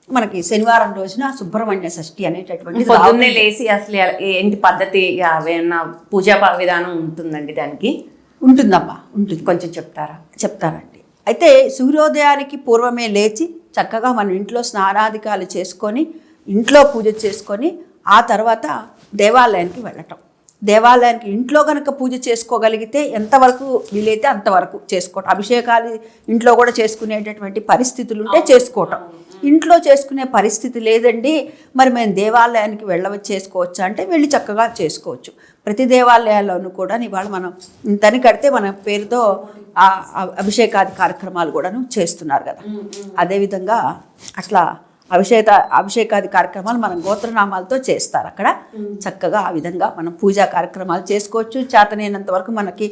మనకి శనివారం రోజున సుబ్రహ్మణ్య షష్ఠి అనేటటువంటి పొద్దున్నే లేసి అసలు ఏంటి పద్ధతి, ఏమన్నా పూజా విధానం ఉంటుందండి దానికి? ఉంటుందమ్మా, ఉంటుంది. కొంచెం చెప్తానండి. అయితే సూర్యోదయానికి పూర్వమే లేచి చక్కగా మనం ఇంట్లో స్నానాధికాలు చేసుకొని, ఇంట్లో పూజ చేసుకొని, ఆ తర్వాత దేవాలయానికి వెళ్ళటం. దేవాలయానికి ఇంట్లో కనుక పూజ చేసుకోగలిగితే ఎంతవరకు వీలైతే అంతవరకు చేసుకోవటం. అభిషేకాలు ఇంట్లో కూడా చేసుకునేటటువంటి పరిస్థితులు ఉంటే చేసుకోవటం. ఇంట్లో చేసుకునే పరిస్థితి లేదండి, మరి మేము దేవాలయానికి చేసుకోవచ్చా అంటే వెళ్ళి చక్కగా చేసుకోవచ్చు. ప్రతి దేవాలయాల్లోనూ కూడా ఇవాళ మనం ఇంతని కడితే మన పేరుతో అభిషేకాది కార్యక్రమాలు కూడాను చేస్తున్నారు కదా. అదేవిధంగా అట్లా అభిషేకాది కార్యక్రమాలు మనం గోత్రనామాలతో చేస్తారు అక్కడ. చక్కగా ఆ విధంగా మనం పూజా కార్యక్రమాలు చేసుకోవచ్చు. చేతనైనంత వరకు మనకి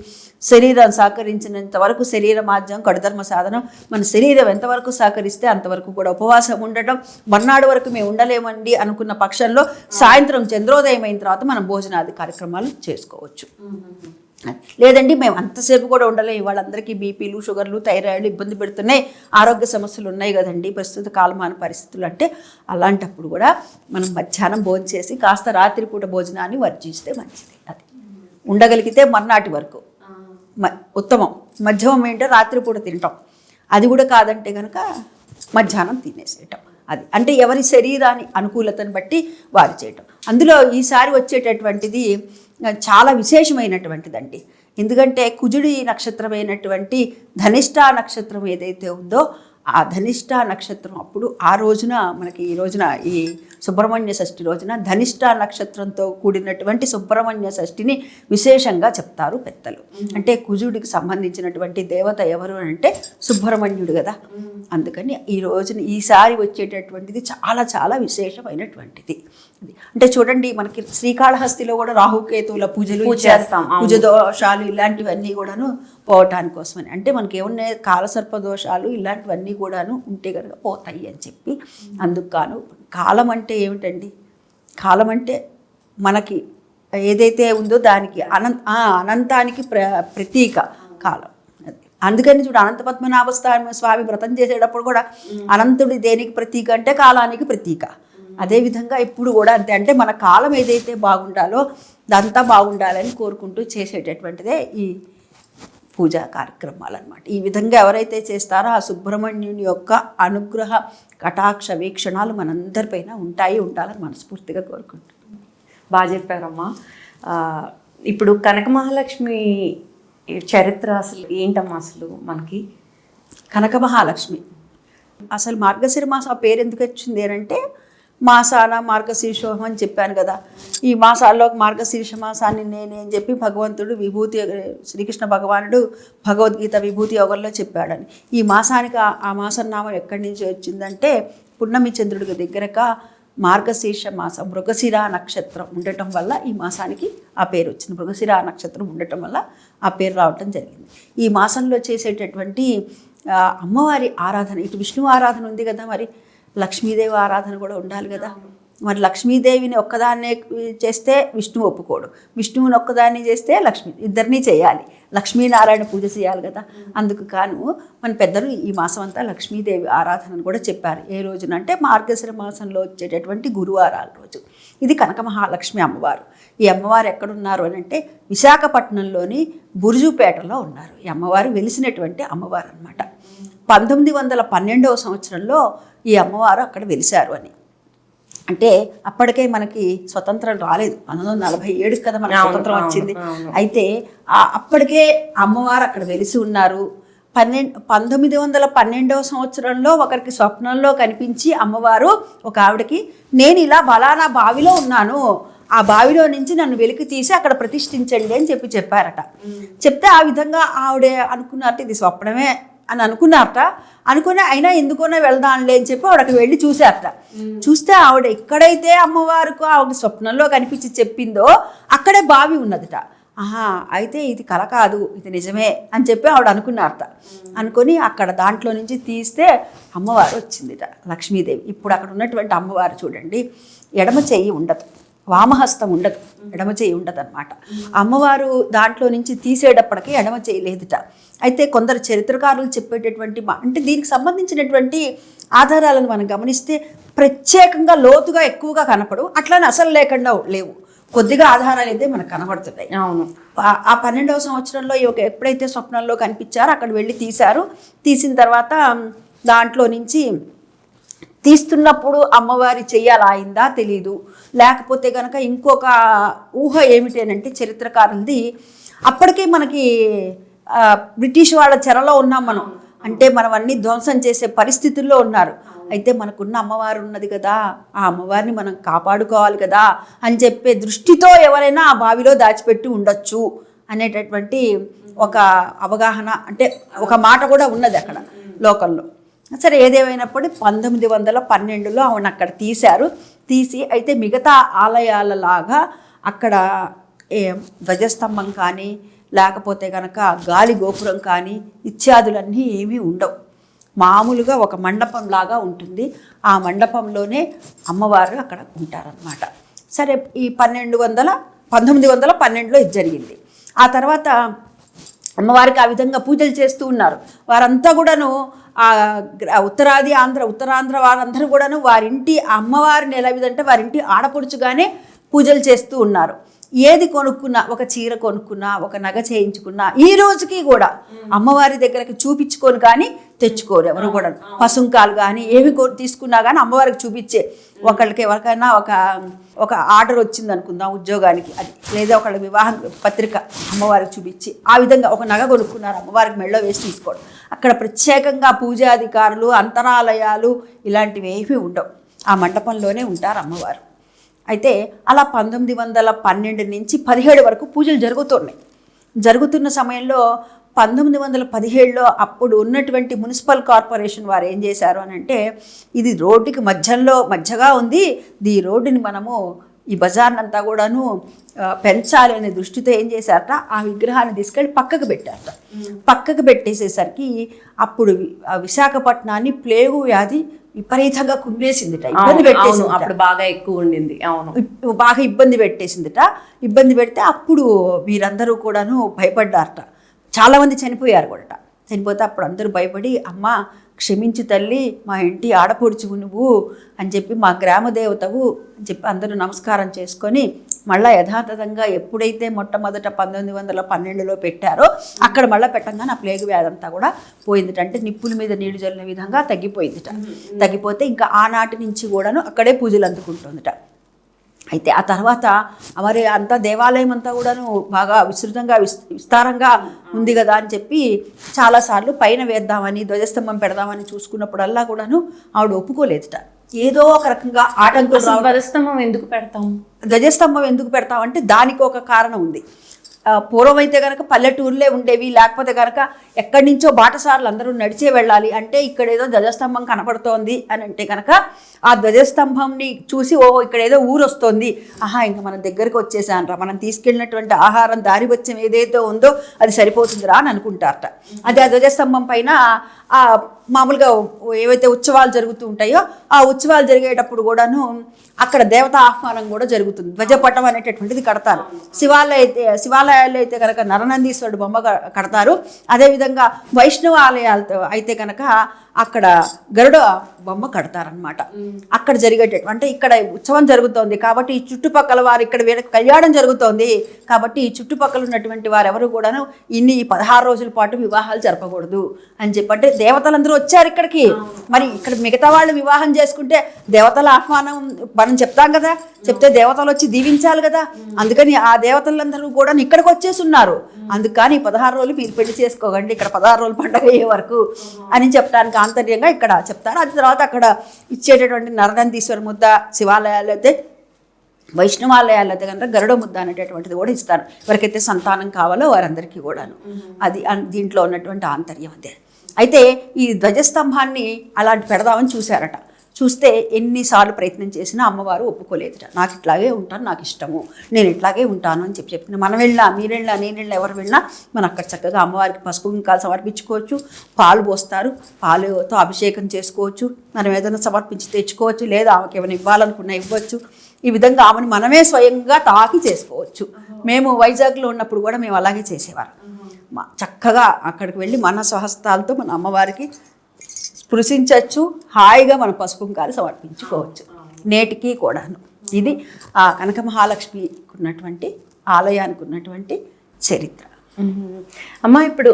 శరీరం సహకరించినంత వరకు శరీర మాధ్యం కడుధర్మ సాధనం, మన శరీరం ఎంతవరకు సహకరిస్తే అంతవరకు కూడా ఉపవాసం ఉండటం. మర్నాడు వరకు మేము ఉండలేమండి అనుకున్న పక్షంలో సాయంత్రం చంద్రోదయం అయిన తర్వాత మనం భోజనాది కార్యక్రమాలు చేసుకోవచ్చు. లేదండి మేము అంతసేపు కూడా ఉండలేము, వాళ్ళందరికీ బీపీలు, షుగర్లు, థైరాయిడ్లు ఇబ్బంది పెడుతున్నాయి, ఆరోగ్య సమస్యలు ఉన్నాయి కదండి ప్రస్తుత కాలమాన పరిస్థితులు అంటే, అలాంటప్పుడు కూడా మనం మధ్యాహ్నం భోజనం చేసి కాస్త రాత్రిపూట భోజనాన్ని వర్జిస్తే మంచిది. అది ఉండగలిగితే మర్నాటి వరకు ఉత్తమం. మధ్యమం ఏంటో రాత్రిపూట తినటం, అది కూడా కాదంటే కనుక మధ్యాహ్నం తినేసేయటం. అది అంటే ఎవరి శరీరాన్ని అనుకూలతను బట్టి వారు చేయటం. అందులో ఈసారి వచ్చేటటువంటిది చాలా విశేషమైనటువంటిదండి. ఎందుకంటే కుజుడి నక్షత్రమైనటువంటి ధనిష్టా నక్షత్రం ఏదైతే ఉందో, ఆ ధనిష్టా నక్షత్రం అప్పుడు ఆ రోజున మనకి ఈ రోజున ఈ సుబ్రహ్మణ్య షష్ఠి రోజున ధనిష్టా నక్షత్రంతో కూడినటువంటి సుబ్రహ్మణ్య షష్ఠిని విశేషంగా చెప్తారు పెద్దలు. అంటే కుజుడికి సంబంధించినటువంటి దేవత ఎవరు అంటే సుబ్రహ్మణ్యుడు కదా. అందుకని ఈ రోజున ఈసారి వచ్చేటటువంటిది చాలా చాలా విశేషమైనటువంటిది. అంటే చూడండి, మనకి శ్రీకాళహస్తిలో కూడా రాహుకేతువుల పూజలు పూజ చేస్తాం. పూజ దోషాలు ఇలాంటివన్నీ కూడాను పోవటానికి కోసమని, అంటే మనకి ఏమున్నాయి కాలసర్ప దోషాలు ఇలాంటివన్నీ కూడాను ఉంటే కనుక పోతాయి అని చెప్పి. అందుకు కాను కాలం అంటే ఏమిటండి? కాలం అంటే మనకి ఏదైతే ఉందో దానికి అనంతానికి ప్రతీక కాలం. అందుకని చూడు, అనంత పద్మనాభ స్వామి వ్రతం చేసేటప్పుడు కూడా అనంతుడి దేనికి ప్రతీక అంటే కాలానికి ప్రతీక. అదేవిధంగా ఇప్పుడు కూడా అంతే, అంటే మన కాలం ఏదైతే బాగుండాలో అదంతా బాగుండాలని కోరుకుంటూ చేసేటటువంటిదే ఈ పూజా కార్యక్రమాలు అన్నమాట. ఈ విధంగా ఎవరైతే చేస్తారో ఆ సుబ్రహ్మణ్యుని యొక్క అనుగ్రహ కటాక్ష వీక్షణాలు మనందరిపైన ఉండాలని మనస్ఫూర్తిగా కోరుకుంటున్నాను. బాగా చెప్పారమ్మా. ఇప్పుడు కనక మహాలక్ష్మి చరిత్ర అసలు ఏంటమ్మా? అసలు మనకి కనక మహాలక్ష్మి అసలు మార్గశిర మాసం ఆ పేరు ఎందుకు వచ్చింది అంటే, మాసాన మార్గశీర్షోహం అని చెప్పాను కదా. ఈ మాసాల్లో మార్గశీర్ష మాసాన్ని నేనేం చెప్పి భగవంతుడు విభూతి శ్రీకృష్ణ భగవానుడు భగవద్గీత విభూతి యోగంలో చెప్పాడని. ఈ మాసానికి ఆ మాసం నామం ఎక్కడి నుంచి వచ్చిందంటే, పున్నమి చంద్రుడికి దగ్గరగా మార్గశీర్ష మాసం మృగశిర నక్షత్రం ఉండటం వల్ల ఈ మాసానికి ఆ పేరు వచ్చింది. మృగశిర నక్షత్రం ఉండటం వల్ల ఆ పేరు రావటం జరిగింది. ఈ మాసంలో చేసేటటువంటి అమ్మవారి ఆరాధన, ఇటు విష్ణు ఆరాధన ఉంది కదా, మరి లక్ష్మీదేవి ఆరాధన కూడా ఉండాలి కదా. మరి లక్ష్మీదేవిని ఒక్కదాన్నే చేస్తే విష్ణువు ఒప్పుకోడు, విష్ణువుని ఒక్కదాన్ని చేస్తే లక్ష్మి, ఇద్దరినీ చేయాలి. లక్ష్మీనారాయణ పూజ చేయాలి కదా. అందుకు కాను మన పెద్దలు ఈ మాసం అంతా లక్ష్మీదేవి ఆరాధనను కూడా చెప్పారు. ఏ రోజున అంటే మార్గశిర మాసంలో వచ్చేటటువంటి గురువారాల రోజు. ఇది కనక మహాలక్ష్మి అమ్మవారు. ఈ అమ్మవారు ఎక్కడున్నారు అని అంటే విశాఖపట్నంలోని బురుజుపేటలో ఉన్నారు. ఈ అమ్మవారు వెలిసినటువంటి అమ్మవారు అనమాట. 1912వ సంవత్సరంలో ఈ అమ్మవారు అక్కడ వెలిశారు అని. అంటే అప్పటికే మనకి స్వతంత్రం రాలేదు, 1947 కదా మనకి స్వతంత్రం వచ్చింది. అయితే అప్పటికే అమ్మవారు అక్కడ వెలిసి ఉన్నారు. 1912వ సంవత్సరంలో ఒకరికి స్వప్నంలో కనిపించి అమ్మవారు ఒక ఆవిడకి, నేను ఇలా బలానా బావిలో ఉన్నాను, ఆ బావిలో నుంచి నన్ను వెలికి తీసి అక్కడ ప్రతిష్ఠించండి అని చెప్పారట. చెప్తే ఆ విధంగా ఆవిడ అనుకున్నారట, ఇది స్వప్నమే అని అనుకున్నారట. అనుకుని అయినా ఎందుకన్నా వెళ్దాంలే అని చెప్పి ఆవిడకి వెళ్ళి చూశారట. చూస్తే ఆవిడ ఎక్కడైతే అమ్మవారికి ఆవిడ స్వప్నంలో కనిపించి చెప్పిందో అక్కడే బావి ఉన్నదట. అయితే ఇది కల కాదు, ఇది నిజమే అని చెప్పి ఆవిడ అనుకున్నారట. అనుకొని అక్కడ దాంట్లో నుంచి తీస్తే అమ్మవారు వచ్చిందిట, లక్ష్మీదేవి. ఇప్పుడు అక్కడ ఉన్నటువంటి అమ్మవారు చూడండి, ఎడమ చెయ్యి ఉండదు, వామహస్తం ఉండదు, ఎడమ చేయి ఉండదు అనమాట. అమ్మవారు దాంట్లో నుంచి తీసేటప్పటికీ ఎడమ చేయి లేదుట. అయితే కొందరు చరిత్రకారులు చెప్పేటటువంటి అంటే దీనికి సంబంధించినటువంటి ఆధారాలను మనం గమనిస్తే ప్రత్యేకంగా లోతుగా ఎక్కువగా కనపడు, అట్లానే అసలు లేకుండా లేవు, కొద్దిగా ఆధారాలు అయితే మనకు కనబడుతున్నాయి. అవును. ఆ 12వ సంవత్సరంలో ఎప్పుడైతే స్వప్నంలో కనిపించారో అక్కడ వెళ్ళి తీశారు. తీసిన తర్వాత దాంట్లో నుంచి తీస్తున్నప్పుడు అమ్మవారి చెయ్యాలయిందా తెలీదు. లేకపోతే కనుక ఇంకొక ఊహ ఏమిటేనంటే చరిత్రకారులది, అప్పటికే మనకి బ్రిటిష్ వాళ్ళ చెరలో ఉన్నాం మనం, అంటే మనం అన్ని ధ్వంసం చేసే పరిస్థితుల్లో ఉన్నారు. అయితే మనకున్న అమ్మవారు ఉన్నది కదా, ఆ అమ్మవారిని మనం కాపాడుకోవాలి కదా అని చెప్పే దృష్టితో ఎవరైనా ఆ బావిలో దాచిపెట్టి ఉండొచ్చు అనేటటువంటి ఒక అవగాహన, అంటే ఒక మాట కూడా ఉన్నది అక్కడ లోకల్లో. సరే, ఏదేమైనప్పుడు 1912లో ఆవిడ అక్కడ తీశారు. తీసి అయితే మిగతా ఆలయాలలాగా అక్కడ ధ్వజస్తంభం కానీ లేకపోతే కనుక గాలి గోపురం కానీ ఇత్యాదులన్నీ ఏమీ ఉండవు. మామూలుగా ఒక మండపం లాగా ఉంటుంది. ఆ మండపంలోనే అమ్మవారు అక్కడ ఉంటారన్నమాట. సరే, ఈ 1912లో ఇది జరిగింది. ఆ తర్వాత అమ్మవారికి ఆ విధంగా పూజలు చేస్తూ ఉన్నారు. వారంతా కూడాను ఉత్తరాంధ్ర వారందరూ కూడాను వారింటి అమ్మవారిని ఎలా విధంటే వారింటి ఆడపడుచుగానే పూజలు చేస్తూ ఉన్నారు. ఏది కొనుక్కున్నా, ఒక చీర కొనుక్కున్నా, ఒక నగ చేయించుకున్నా, ఈ రోజుకి కూడా అమ్మవారి దగ్గరకి చూపించుకొని కానీ తెచ్చుకోరు ఎవరు కూడా. పసుంకాలు కానీ ఏవి తీసుకున్నా కానీ అమ్మవారికి చూపించే, ఎవరికైనా ఒక ఆర్డర్ వచ్చింది అనుకుందాం ఉద్యోగానికి, అది లేదా ఒకళ్ళ వివాహం పత్రిక అమ్మవారికి చూపించి ఆ విధంగా ఒక నగ కొనుక్కున్నారు, అమ్మవారికి మెళ్ళో వేసి తీసుకోవడం. అక్కడ ప్రత్యేకంగా పూజాధికారులు, అంతరాలయాలు ఇలాంటివి ఏమీ ఉండవు. ఆ మండపంలోనే ఉంటారు అమ్మవారు. అయితే అలా 1912 నుంచి 17 వరకు పూజలు జరుగుతున్నాయి. జరుగుతున్న సమయంలో 1917లో అప్పుడు ఉన్నటువంటి మున్సిపల్ కార్పొరేషన్ వారు ఏం చేశారు అని అంటే, ఇది రోడ్డుకి మధ్యగా ఉంది, ఈ రోడ్డుని మనము ఈ బజార్నంతా కూడాను పెంచాలి అనే దృష్టితో ఏం చేశారట, ఆ విగ్రహాన్ని తీసుకెళ్ళి పక్కకు పెట్టారట. పక్కకు పెట్టేసేసరికి అప్పుడు విశాఖపట్నాన్ని ప్లేగు వ్యాధి విపరీతంగా కుమ్మేసిందిట, ఇబ్బంది పెట్టేసింది. అప్పుడు బాగా ఎక్కువ ఉండింది. అవును, బాగా ఇబ్బంది పెట్టేసిందిట. ఇబ్బంది పెడితే అప్పుడు వీరందరూ కూడాను భయపడ్డారట. చాలామంది చనిపోయారు కూడా. చనిపోతే అప్పుడు అందరూ భయపడి, అమ్మ క్షమించు తల్లి, మా ఇంటి ఆడపడుచువు నువ్వు అని చెప్పి, మా గ్రామ దేవతవు అని చెప్పి అందరూ నమస్కారం చేసుకొని మళ్ళీ యథాతథంగా ఎప్పుడైతే మొట్టమొదట 1912లో పెట్టారో అక్కడ మళ్ళీ పెట్టంగానే ఆ ప్లేగు వ్యాధి అంతా కూడా పోయిందిట. అంటే నిప్పుల మీద నీళ్లు చల్లిన విధంగా తగ్గిపోయిందిట. తగ్గిపోతే ఇంకా ఆనాటి నుంచి కూడాను అక్కడే పూజలు అందుకుంటుందిట. అయితే ఆ తర్వాత మరి అంతా దేవాలయం అంతా కూడాను బాగా విస్తృతంగా విస్తారంగా ఉంది కదా అని చెప్పి చాలాసార్లు పైన వేద్దామని, ధ్వజస్తంభం పెడదామని చూసుకున్నప్పుడల్లా కూడాను ఆవిడ ఒప్పుకోలేదుట. ఏదో ఒక రకంగా ఆటంకులు. ధ్వజస్తంభం ఎందుకు పెడతాం? ధ్వజస్తంభం ఎందుకు పెడతామంటే దానికి ఒక కారణం ఉంది. పూర్వం అయితే కనుక పల్లెటూరులే ఉండేవి, లేకపోతే కనుక ఎక్కడి నుంచో బాటసార్లు అందరూ నడిచే వెళ్ళాలి అంటే, ఇక్కడ ఏదో ధ్వజస్తంభం కనపడుతోంది అని అంటే కనుక ఆ ధ్వజస్తంభంని చూసి, ఓహో ఇక్కడ ఏదో ఊరు వస్తుంది, ఆహా ఇంకా మన దగ్గరకు వచ్చేసానరా, మనం తీసుకెళ్ళినటువంటి ఆహారం దారివచ్చం ఏదైతే ఉందో అది సరిపోతుందిరా అని అనుకుంటారట. అది ఆ ధ్వజస్తంభం పైన మామూలుగా ఏవైతే ఉత్సవాలు జరుగుతూ ఉంటాయో ఆ ఉత్సవాలు జరిగేటప్పుడు అక్కడ దేవతా ఆహ్వానం కూడా జరుగుతుంది. ధ్వజపటం అనేటటువంటిది కడతారు. శివాలయాల్లో అయితే కనుక నరనందీశ్వరుడు బొమ్మ కడతారు. అదేవిధంగా వైష్ణవ ఆలయాలతో అయితే కనుక అక్కడ గరుడ బొమ్మ కడతారనమాట. అక్కడ జరిగేటట్టు అంటే ఇక్కడ ఉత్సవం జరుగుతోంది కాబట్టి ఈ చుట్టుపక్కల వారు, ఇక్కడ వీళ్ళ కళ్యాణం జరుగుతోంది కాబట్టి ఈ చుట్టుపక్కల ఉన్నటువంటి వారెవరు కూడాను ఈ 16 రోజుల పాటు వివాహాలు జరపకూడదు అని చెప్పంటే, దేవతలందరూ వచ్చారు ఇక్కడికి. మరి ఇక్కడ మిగతా వాళ్ళు వివాహం చేసుకుంటే దేవతల ఆహ్వానం మనం చెప్తాం కదా, చెప్తే దేవతలు వచ్చి దీవించాలి కదా. అందుకని ఆ దేవతలందరూ కూడా ఇక్కడికి వచ్చేసి ఉన్నారు. అందుకని 16 రోజులు మీరు పెళ్లి చేసుకోకండి, ఇక్కడ 16 రోజులు పండుగ అయ్యే వరకు అని చెప్పడానికి ఆంతర్యంగా ఇక్కడ చెప్తారు. అది తర్వాత అక్కడ ఇచ్చేటటువంటి నరనందీశ్వర ముద్ద, శివాలయాలు అయితే వైష్ణవాలయాలు అయితే కనుక గరుడ ముద్ద అనేటటువంటిది కూడా ఇస్తారు ఎవరికైతే సంతానం కావాలో వారందరికీ కూడాను. అది దీంట్లో ఉన్నటువంటి ఆంతర్యం అదే. అయితే ఈ ధ్వజస్తంభాన్ని అలాంటి పెడదామని చూశారట. చూస్తే ఎన్నిసార్లు ప్రయత్నం చేసినా అమ్మవారు ఒప్పుకోలేదుట. నాకు ఇట్లాగే ఉంటాను, నాకు ఇష్టము, నేను ఇట్లాగే ఉంటాను అని చెప్పింది. మనం వెళ్ళినా, మీరు వెళ్ళినా, నేను వెళ్ళినా, ఎవరు వెళ్ళినా మనం అక్కడ చక్కగా అమ్మవారికి పసుపు కుంకాలు సమర్పించుకోవచ్చు, పాలు పోస్తారు, పాలుతో అభిషేకం చేసుకోవచ్చు, మనం ఏదైనా సమర్పించి తెచ్చుకోవచ్చు, లేదా ఆమెకి ఏమైనా ఇవ్వాలనుకున్నా ఇవ్వచ్చు. ఈ విధంగా ఆమెను మనమే స్వయంగా తాకి చేసుకోవచ్చు. మేము వైజాగ్లో ఉన్నప్పుడు కూడా మేము అలాగే చేసేవారు. చక్కగా అక్కడికి వెళ్ళి మన స్వహస్తాలతో మన అమ్మవారికి స్పృశించవచ్చు, హాయిగా మన పసుపు కుంకాలు సమర్పించుకోవచ్చు నేటికి కూడాను. ఇది ఆ కనక మహాలక్ష్మికి ఉన్నటువంటి ఆలయానికి ఉన్నటువంటి చరిత్ర. అమ్మ, ఇప్పుడు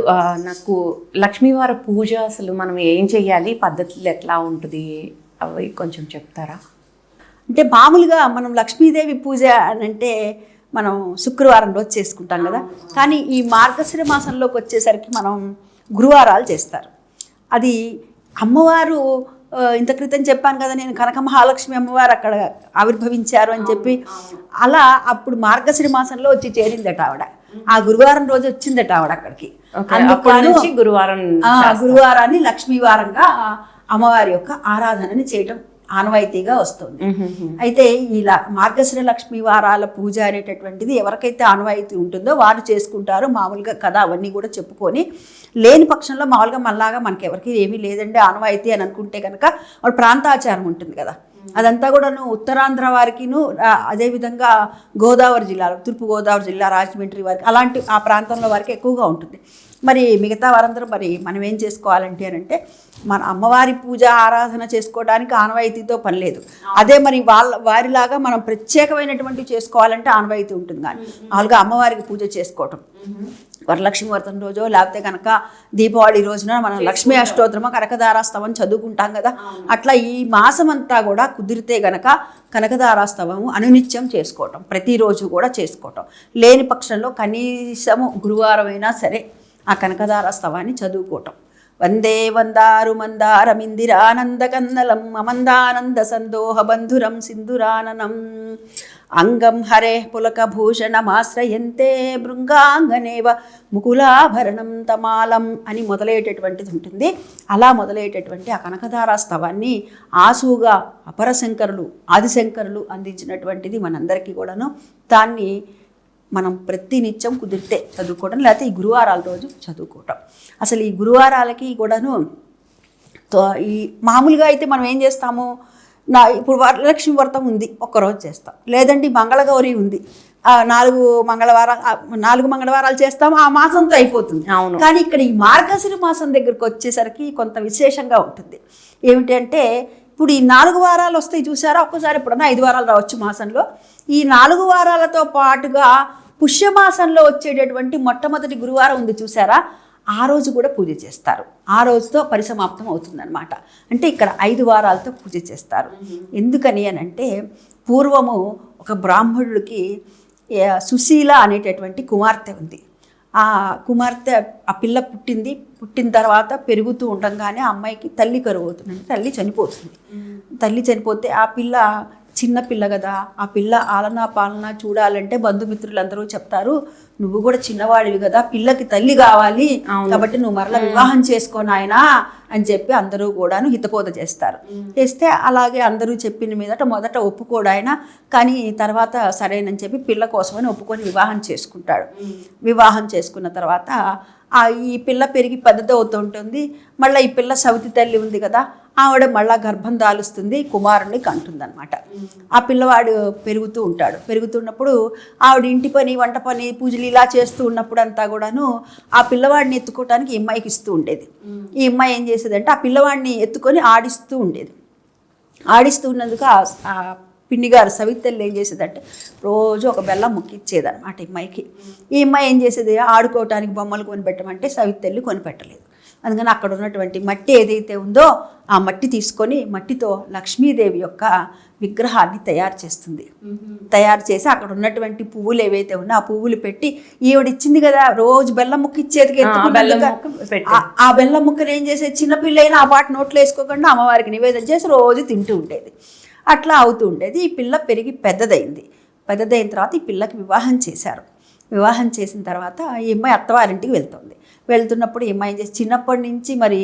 నాకు లక్ష్మీవార పూజ అసలు మనం ఏం చెయ్యాలి, పద్ధతులు ఎట్లా ఉంటుంది, అవి కొంచెం చెప్తారా? అంటే మామూలుగా మనం లక్ష్మీదేవి పూజ అని అంటే మనం శుక్రవారం రోజు చేసుకుంటాం కదా, కానీ ఈ మార్గశిర మాసంలోకి వచ్చేసరికి మనం గురువారాలు చేస్తారు. అది అమ్మవారు ఇంత క్రితం చెప్పాను కదా నేను, కనక మహాలక్ష్మి అమ్మవారు అక్కడ ఆవిర్భవించారు అని చెప్పి, అలా అప్పుడు మార్గశిర మాసంలో వచ్చి చేరిందట ఆవిడ. ఆ గురువారం రోజు వచ్చిందట ఆవిడ అక్కడికి. గురువారాన్ని లక్ష్మీవారంగా అమ్మవారి యొక్క ఆరాధనని చేయటం ఆనవాయితీగా వస్తుంది. అయితే ఇలా మార్గశిర లక్ష్మీ వారాల పూజ అనేటటువంటిది ఎవరికైతే ఆనవాయితీ ఉంటుందో వారు చేసుకుంటారు. మామూలుగా కథ అవన్నీ కూడా చెప్పుకొని, లేని పక్షంలో మామూలుగా మనలాగా మనకి ఎవరికి ఏమీ లేదండి ఆనవాయితీ అని అనుకుంటే కనుక వాడు ప్రాంతాచారం ఉంటుంది కదా, అదంతా కూడాను ఉత్తరాంధ్ర వారికిను, అదేవిధంగా గోదావరి జిల్లాలో, తూర్పు గోదావరి జిల్లా, రాజమండ్రి వారికి, అలాంటి ఆ ప్రాంతంలో వారికి ఎక్కువగా ఉంటుంది. మరి మిగతా వారందరూ మరి మనం ఏం చేసుకోవాలంటే అని అంటే, మన అమ్మవారి పూజ ఆరాధన చేసుకోవడానికి ఆనవాయితీతో పని లేదు. అదే మరి వారిలాగా మనం ప్రత్యేకమైనటువంటి చేసుకోవాలంటే ఆనవాయితీ ఉంటుంది. కానీ మామూలుగా అమ్మవారికి పూజ చేసుకోవటం వరలక్ష్మి వ్రతం రోజో లేకపోతే కనుక దీపావళి రోజున మనం లక్ష్మీ అష్టోత్తరమో కనకదారాస్తవం చదువుకుంటాం కదా, అట్లా ఈ మాసం అంతా కూడా కుదిరితే గనక కనకదారాస్తవము అనునిత్యం చేసుకోవటం, ప్రతిరోజు కూడా చేసుకోవటం. లేని పక్షంలో కనీసము గురువారం అయినా సరే ఆ కనకదారాస్తవాన్ని చదువుకోవటం. వందే వందారు మందారమిందిరానందకన్నలం అమందానంద సందోహ బంధురం సింధురాననం అంగం హరే పులకభూషణమాశ్రయంతే భృంగాంగనేవ ముకులాభరణం తమాలం అని మొదలయ్యేటటువంటిది ఉంటుంది. అలా మొదలయ్యేటటువంటి ఆ కనకధారా స్తవాన్ని ఆసుగా అపరశంకరులు ఆదిశంకరులు అందించినటువంటిది మనందరికీ కూడాను. దాన్ని మనం ప్రతినిత్యం కుదిరితే చదువుకోవడం, లేకపోతే ఈ గురువారాల రోజు చదువుకోవటం. అసలు ఈ గురువారాలకి కూడాను ఈ మామూలుగా అయితే మనం ఏం చేస్తాము, ఇప్పుడు వరలక్ష్మి వ్రతం ఉంది ఒక్కరోజు చేస్తాం, లేదంటే మంగళగౌరి ఉంది 4 మంగళవారాలు చేస్తాము, ఆ మాసంతో అయిపోతుంది. అవును. కానీ ఇక్కడ ఈ మార్గశిర మాసం దగ్గరకు వచ్చేసరికి కొంత విశేషంగా ఉంటుంది. ఏమిటంటే ఇప్పుడు ఈ 4 వారాలు వస్తాయి చూసారా, ఒక్కసారి ఎప్పుడన్నా 5 వారాలు రావచ్చు మాసంలో. ఈ 4 వారాలతో పాటుగా పుష్యమాసంలో వచ్చేటటువంటి మొట్టమొదటి గురువారం ఉంది చూసారా, ఆ రోజు కూడా పూజ చేస్తారు. ఆ రోజుతో పరిసమాప్తం అవుతుందన్నమాట. అంటే ఇక్కడ 5 వారాలతో పూజ చేస్తారు. ఎందుకని అని అంటే పూర్వము ఒక బ్రాహ్మణుడికి సుశీల అనేటటువంటి కుమార్తె ఉంది. ఆ కుమార్తె ఆ పిల్ల పుట్టిన తర్వాత పెరుగుతూ ఉండగానే ఆ అమ్మాయికి తల్లి కరువు అవుతుందంటే తల్లి చనిపోతుంది. తల్లి చనిపోతే ఆ పిల్ల చిన్న పిల్ల కదా, ఆ పిల్ల ఆలనా పాలన చూడాలంటే బంధుమిత్రులందరూ చెప్తారు, నువ్వు కూడా చిన్నవాడివి కదా, పిల్లకి తల్లి కావాలి కాబట్టి నువ్వు మరలా వివాహం చేసుకో నాయనా అని చెప్పి అందరూ కూడాను హితబోధ చేస్తారు. చేస్తే అలాగే అందరూ చెప్పిన మీదట మొదట ఒప్పుకోడు ఆయన, కానీ తర్వాత సరేనని చెప్పి పిల్ల కోసమని ఒప్పుకొని వివాహం చేసుకుంటాడు. వివాహం చేసుకున్న తర్వాత ఈ పిల్ల పెరిగి పెద్దది అవుతూ ఉంటుంది. మళ్ళీ ఈ పిల్ల సవితి తల్లి ఉంది కదా, ఆవిడ మళ్ళా గర్భం దాలుస్తుంది, కుమారుణ్ణి కంటుందన్నమాట. ఆ పిల్లవాడు పెరుగుతూ ఉంటాడు. పెరుగుతున్నప్పుడు ఆవిడ ఇంటి పని వంట పని పూజలు ఇలా చేస్తూ ఉన్నప్పుడు అంతా కూడాను ఆ పిల్లవాడిని ఎత్తుకోవటానికి ఈ అమ్మాయికి ఇస్తూ ఉండేది. ఈ అమ్మాయి ఏం చేసేదంటే ఆ పిల్లవాడిని ఎత్తుకొని ఆడిస్తూ ఉండేది. ఆడిస్తూ ఉన్నందుకు ఆ పిన్ని గారు సవితల్లి ఏం చేసేదంటే రోజు ఒక బెల్లం ముక్కిచ్చేది అనమాట ఈ అమ్మాయికి. ఈ అమ్మాయి ఏం చేసేది, ఆడుకోవటానికి బొమ్మలు కొనిపెట్టమంటే సవితల్లి కొనిపెట్టలేదు. అందుకని అక్కడ ఉన్నటువంటి మట్టి ఏదైతే ఉందో ఆ మట్టి తీసుకొని మట్టితో లక్ష్మీదేవి యొక్క విగ్రహాన్ని తయారు చేస్తుంది. తయారు చేసి అక్కడ ఉన్నటువంటి పువ్వులు ఏవైతే ఉన్నాయో ఆ పువ్వులు పెట్టి ఈవిడిచ్చింది కదా రోజు బెల్లం ముక్క ఇచ్చేదికి ఆ బెల్లం ముక్కను ఏం చేసేది, చిన్నపిల్లైనా ఆ పాట నోట్లో వేసుకోకుండా అమ్మవారికి నివేదన చేసి రోజు తింటూ ఉండేది. అట్లా అవుతూ ఉండేది. ఈ పిల్ల పెరిగి పెద్దదైంది. పెద్దదైన తర్వాత ఈ పిల్లకి వివాహం చేశారు. వివాహం చేసిన తర్వాత ఈ అమ్మాయి అత్తవారింటికి వెళ్తున్నప్పుడు ఈ అమ్మాయి చేసి చిన్నప్పటి నుంచి మరి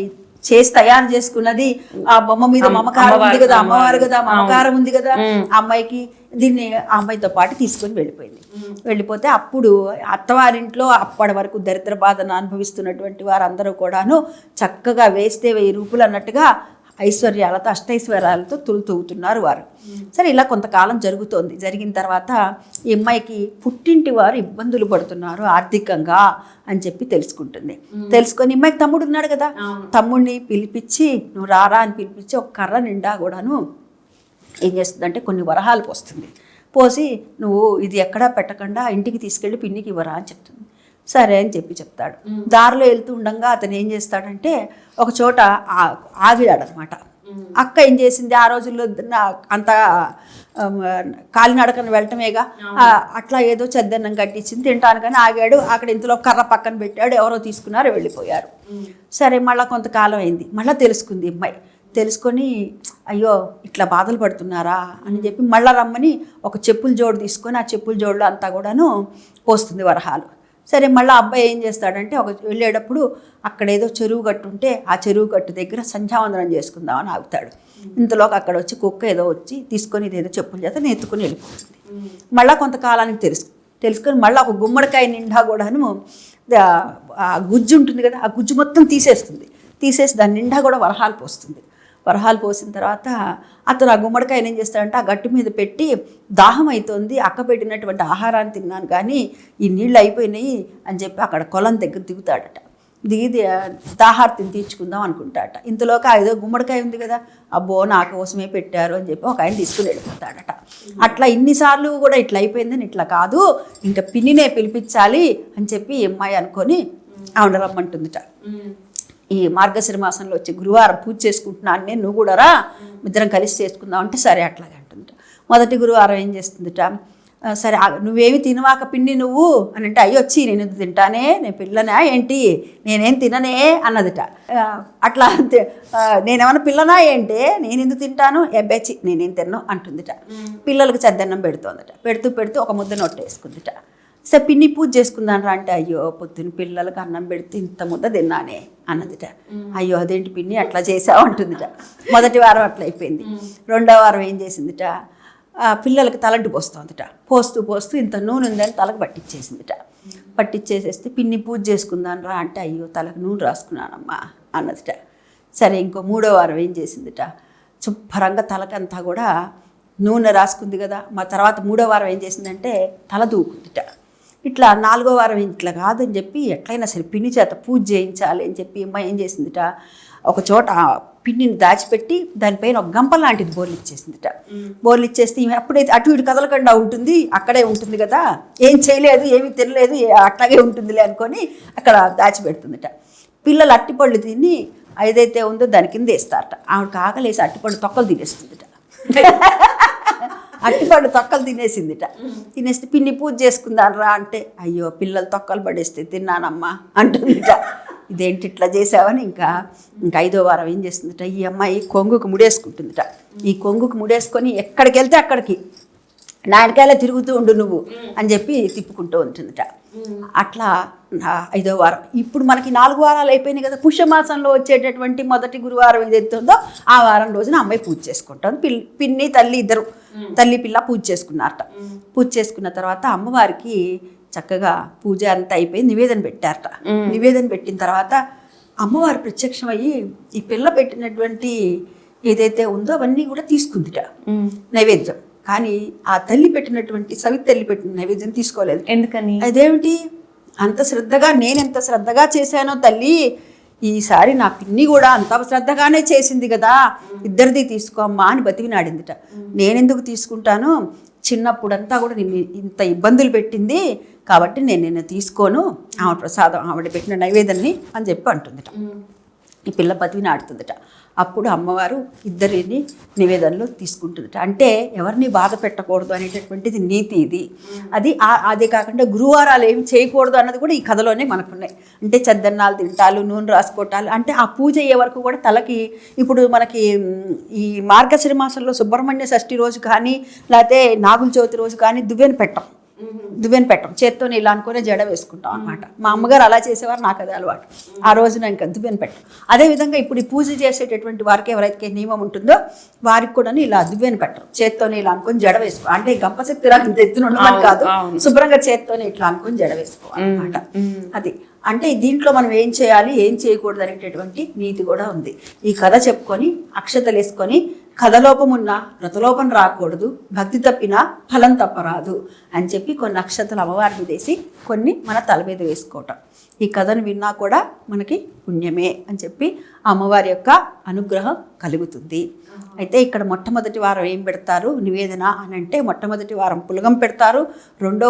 చేసి తయారు చేసుకున్నది ఆ బొమ్మ మీద మమకారం ఉంది కదా, అమ్మవారు కదా, మమకారం ఉంది కదా ఆ అమ్మాయికి. దీన్ని ఆ అమ్మాయితో పాటు తీసుకొని వెళ్ళిపోతే అప్పుడు అత్తవారింట్లో అప్పటి వరకు దరిద్ర బాధను అనుభవిస్తున్నటువంటి వారందరూ కూడాను చక్కగా వేస్తే 1000 రూపాయలు అన్నట్టుగా ఐశ్వర్యాలతో అష్టైశ్వర్యాలతో తూగుతున్నారు వారు. సరే ఇలా కొంతకాలం జరుగుతోంది. జరిగిన తర్వాత ఈ అమ్మాయికి పుట్టింటి వారు ఇబ్బందులు పడుతున్నారు ఆర్థికంగా అని చెప్పి తెలుసుకుంటుంది. తెలుసుకొని అమ్మాయికి తమ్ముడు ఉన్నాడు కదా, తమ్ముడిని పిలిపించి నువ్వు రారా అని పిలిపించి ఒక కర్ర నిండా కూడాను ఏం చేస్తుందంటే కొన్ని వరహాలు పోస్తుంది. పోసి నువ్వు ఇది ఎక్కడా పెట్టకుండా ఇంటికి తీసుకెళ్ళి పిన్నికి ఇవ్వరా అని చెప్తుంది. సరే అని చెప్తాడు. దారిలో వెళ్తూ ఉండగా అతను ఏం చేస్తాడంటే ఒక చోట ఆగిడాడనమాట. అక్క ఏం చేసింది, ఆ రోజుల్లో అంత కాలినడకన వెళ్ళటమేగా, అట్లా ఏదో చెద్దన్నం కట్టించింది తింటాను కానీ ఆగాడు. అక్కడ ఇంతలో కర్ర పక్కన పెట్టాడు, ఎవరో తీసుకున్నారు వెళ్ళిపోయారు. సరే మళ్ళీ కొంతకాలం అయింది. మళ్ళీ తెలుసుకుంది అమ్మాయి. తెలుసుకొని అయ్యో ఇట్లా బాధలు పడుతున్నారా అని చెప్పి మళ్ళీ రమ్మని ఒక చెప్పుల జోడు తీసుకొని ఆ చెప్పుల జోడులో అంతా కూడాను పోస్తుంది వరహాలు. సరే మళ్ళీ అబ్బాయి ఏం చేస్తాడంటే వెళ్ళేటప్పుడు అక్కడ ఏదో చెరువు గట్టు ఉంటే ఆ చెరువు గట్టు దగ్గర సంధ్యావందనం చేసుకుందామని ఆగుతాడు. ఇంతలోకి అక్కడ వచ్చి కుక్క ఏదో వచ్చి తీసుకొని ఇదేదో చెప్పుల చేత నెత్తుకొని వెళ్ళిపోతుంది. మళ్ళీ కొంతకాలానికి తెలుసుకొని మళ్ళీ ఒక గుమ్మడికాయ నిండా కూడాను ఆ గుజ్జు ఉంటుంది కదా, ఆ గుజ్జు మొత్తం తీసేసి దాని నిండా కూడా వరహాలు పోస్తుంది. వరహాలు పోసిన తర్వాత అతను ఆ గుమ్మడికాయని ఏం చేస్తాడంటే ఆ గట్టు మీద పెట్టి దాహం అవుతుంది, అక్క పెట్టినటువంటి ఆహారాన్ని తిన్నాను కానీ ఈ నీళ్ళు అయిపోయినాయి అని చెప్పి అక్కడ కొలం దగ్గర దిగుతాడట. దిగి దాహార్తిని తీర్చుకుందాం అనుకుంటాడట. ఇంతలోకి ఏదో గుమ్మడికాయ ఉంది కదా, అబ్బో నా కోసమే పెట్టారు అని చెప్పి ఒక ఆయన తీసుకుని వెళ్ళిపోతాడట. అట్లా ఇన్నిసార్లు కూడా ఇట్లా అయిపోయిందని ఇట్లా కాదు ఇంకా పిన్నినే పిలిపించాలి అని చెప్పి అమ్మాయి అనుకొని ఆవిడ రమ్మంటుందిట. ఈ మార్గశిర మాసంలో వచ్చి గురువారం పూజ చేసుకుంటున్నాను నేను, నువ్వు కూడా రా ఇద్దరం కలిసి చేసుకుందాం అంటే సరే అట్లాగే అంటుందిట. మొదటి గురువారం ఏం చేస్తుందిట, సరే నువ్వేమి తినవాక పిన్ని నువ్వు అని అంటే, అయ్యి వచ్చి నేను తింటానే, నేను పిల్లనా ఏంటి, నేనేం తిననే అన్నదిట. అట్లా అంతే, నేనేమన్నా పిల్లనా ఏంటి, నేను ఎందుకు తింటాను, ఎబ్బేచి నేనేం తిన్నాను అంటుందిట. పిల్లలకు చద్దన్నం పెడుతోందట. పెడుతూ ఒక ముద్ద నొట్టేసుకుందిట. సరే పిన్ని పూజ చేసుకుందాను రా అంటే, అయ్యో పొద్దున్న పిల్లలకు అన్నం పెడితే ఇంత ముద్ద తిన్నానే అన్నదిట. అయ్యో అదేంటి పిన్ని అట్లా చేసావు అంటుందిట. మొదటి వారం అట్లా అయిపోయింది. రెండో వారం ఏం చేసిందిట, పిల్లలకి తలంటి పోస్తుందిట. పోస్తూ ఇంత నూనె ఉందని తలకు పట్టించేసిందిట. పట్టించేసేస్తే పిన్ని పూజ చేసుకుందాను రా అంటే, అయ్యో తలకు నూనె రాసుకున్నానమ్మా అన్నదిట. సరే ఇంకో మూడో వారం ఏం చేసిందిట, శుభ్రంగా తలకంతా కూడా నూనె రాసుకుంది కదా. మా తర్వాత మూడో వారం ఏం చేసిందంటే తల దూకుందిట. ఇట్లా నాలుగో వారం ఇట్లా కాదని చెప్పి ఎట్లయినా సరే పిన్ని చేత పూజ చేయించాలి అని చెప్పి అమ్మ ఏం చేసిందిట, ఒక చోట పిన్నిని దాచిపెట్టి దానిపైన ఒక గంప లాంటిది బోర్లు ఇచ్చేసిందిట. బోర్లు ఇచ్చేస్తే అప్పుడైతే అటు ఇటు కదలకుండా ఉంటుంది, అక్కడే ఉంటుంది కదా, ఏం చేయలేదు ఏమి తినలేదు అట్లాగే ఉంటుందిలే అనుకొని అక్కడ దాచిపెడుతుందిట. పిల్లలు అట్టిపళ్ళు తిని ఏదైతే ఉందో దాని కింద వేస్తారట. ఆవిడకి ఆకలేసి అట్టిపళ్ళు తొక్కలు తినేస్తుందిట. అట్టిపళ్ళు తొక్కలు తినేసిందిట. తినేస్తే పిన్ని పూజ చేసుకుందాను రా అంటే, అయ్యో పిల్లలు తొక్కలు పడేస్తే తిన్నానమ్మా అంటుందిట. ఇదేంటి ఇట్లా చేసావని ఇంకా ఐదో వారం ఏం చేస్తుందిట, ఈ అమ్మాయి కొంగుకు ముడేసుకుంటుందిట. ఈ కొంగుకు ముడేసుకొని ఎక్కడికి వెళ్తే అక్కడికి నాయనకాయలే తిరుగుతూ ఉండు నువ్వు అని చెప్పి తిప్పుకుంటూ ఉంటుందిట. అట్లా ఐదో వారం. ఇప్పుడు మనకి 4 వారాలు అయిపోయినాయి కదా. పుష్యమాసంలో వచ్చేటటువంటి మొదటి గురువారం ఏదైతే ఉందో ఆ వారం రోజున అమ్మాయి పూజ చేసుకుంటాం. పిన్ని తల్లి ఇద్దరు తల్లి పిల్ల పూజ చేసుకున్నారట. పూజ చేసుకున్న తర్వాత అమ్మవారికి చక్కగా పూజ అంతా అయిపోయి నివేదన పెట్టారట. నివేదన పెట్టిన తర్వాత అమ్మవారు ప్రత్యక్షమయ్యి ఈ పిల్ల పెట్టినటువంటి ఏదైతే ఉందో అవన్నీ కూడా తీసుకుందిట నైవేద్యం. కానీ ఆ తల్లి పెట్టినటువంటి తల్లి పెట్టిన నైవేద్యం తీసుకోలేదు. ఎందుకని? అదేమిటి అంత శ్రద్ధగా, నేనెంత శ్రద్ధగా చేశానో తల్లి, ఈసారి నా పిన్ని కూడా అంత శ్రద్ధగానే చేసింది కదా, ఇద్దరిది తీసుకోమ్మా అని బతికినాడిందిట. నేనెందుకు తీసుకుంటాను, చిన్నప్పుడంతా కూడా నిన్ను ఇంత ఇబ్బందులు పెట్టింది కాబట్టి నేను తీసుకోను, ఆవిడ ప్రసాదం ఆవిడ పెట్టిన నైవేద్యాన్ని అని చెప్పి అంటుందిట. ఈ పిల్ల బతికినాడుతుందిట. అప్పుడు అమ్మవారు ఇద్దరిని నివేదనలో తీసుకుంటుందట. అంటే ఎవరిని బాధ పెట్టకూడదు అనేటటువంటిది నీతి ఇది. అదే కాకుండా గురువారాలు ఏమి చేయకూడదు అన్నది కూడా ఈ కథలోనే మనకున్నాయి. అంటే చద్దన్నాలు తింటాలు, నూనె రాసుకోవటాలు, అంటే ఆ పూజ అయ్యే వరకు కూడా తలకి ఇప్పుడు మనకి ఈ మార్గశిర మాసంలో సుబ్రహ్మణ్య షష్ఠి రోజు కానీ లేకపోతే నాగుల చవితి రోజు కానీ దువ్వెన పెట్టం. చేత్తో ఇలా అనుకునే జడ వేసుకుంటాం అనమాట. మా అమ్మగారు అలా చేసేవారు, నాకు అదే అలవాటు. ఆ రోజున ఇంకా దువ్వెన పెట్టం. అదేవిధంగా ఇప్పుడు ఈ పూజ చేసేటటువంటి వారికి ఎవరైతే నియమం ఉంటుందో వారికి కూడా ఇలా దువ్వెన పెట్టం. చేత్తోనే ఇలా అనుకుని జడ వేసుకో, అంటే గంపశక్తి రాక ఇంత ఎత్తున ఉండమని కాదు, శుభ్రంగా చేత్తోనే ఇట్లా అనుకుని జడ వేసుకోవాలి అనమాట. అది అంటే దీంట్లో మనం ఏం చేయాలి ఏం చేయకూడదు అనేటటువంటి నీతి కూడా ఉంది. ఈ కథ చెప్పుకొని అక్షతలు వేసుకొని కథలోపమున్న వ్రతలోపం రాకూడదు, భక్తి తప్పినా ఫలం తప్పరాదు అని చెప్పి కొన్ని అక్షతలు అమ్మవారి మీద వేసి కొన్ని మన తల మీద వేసుకోవటం. ఈ కథను విన్నా కూడా మనకి పుణ్యమే అని చెప్పి అమ్మవారి యొక్క అనుగ్రహం కలుగుతుంది. అయితే ఇక్కడ మొట్టమొదటి వారం ఏం పెడతారు నివేదన అని అంటే, మొట్టమొదటి వారం పులగం పెడతారు, రెండో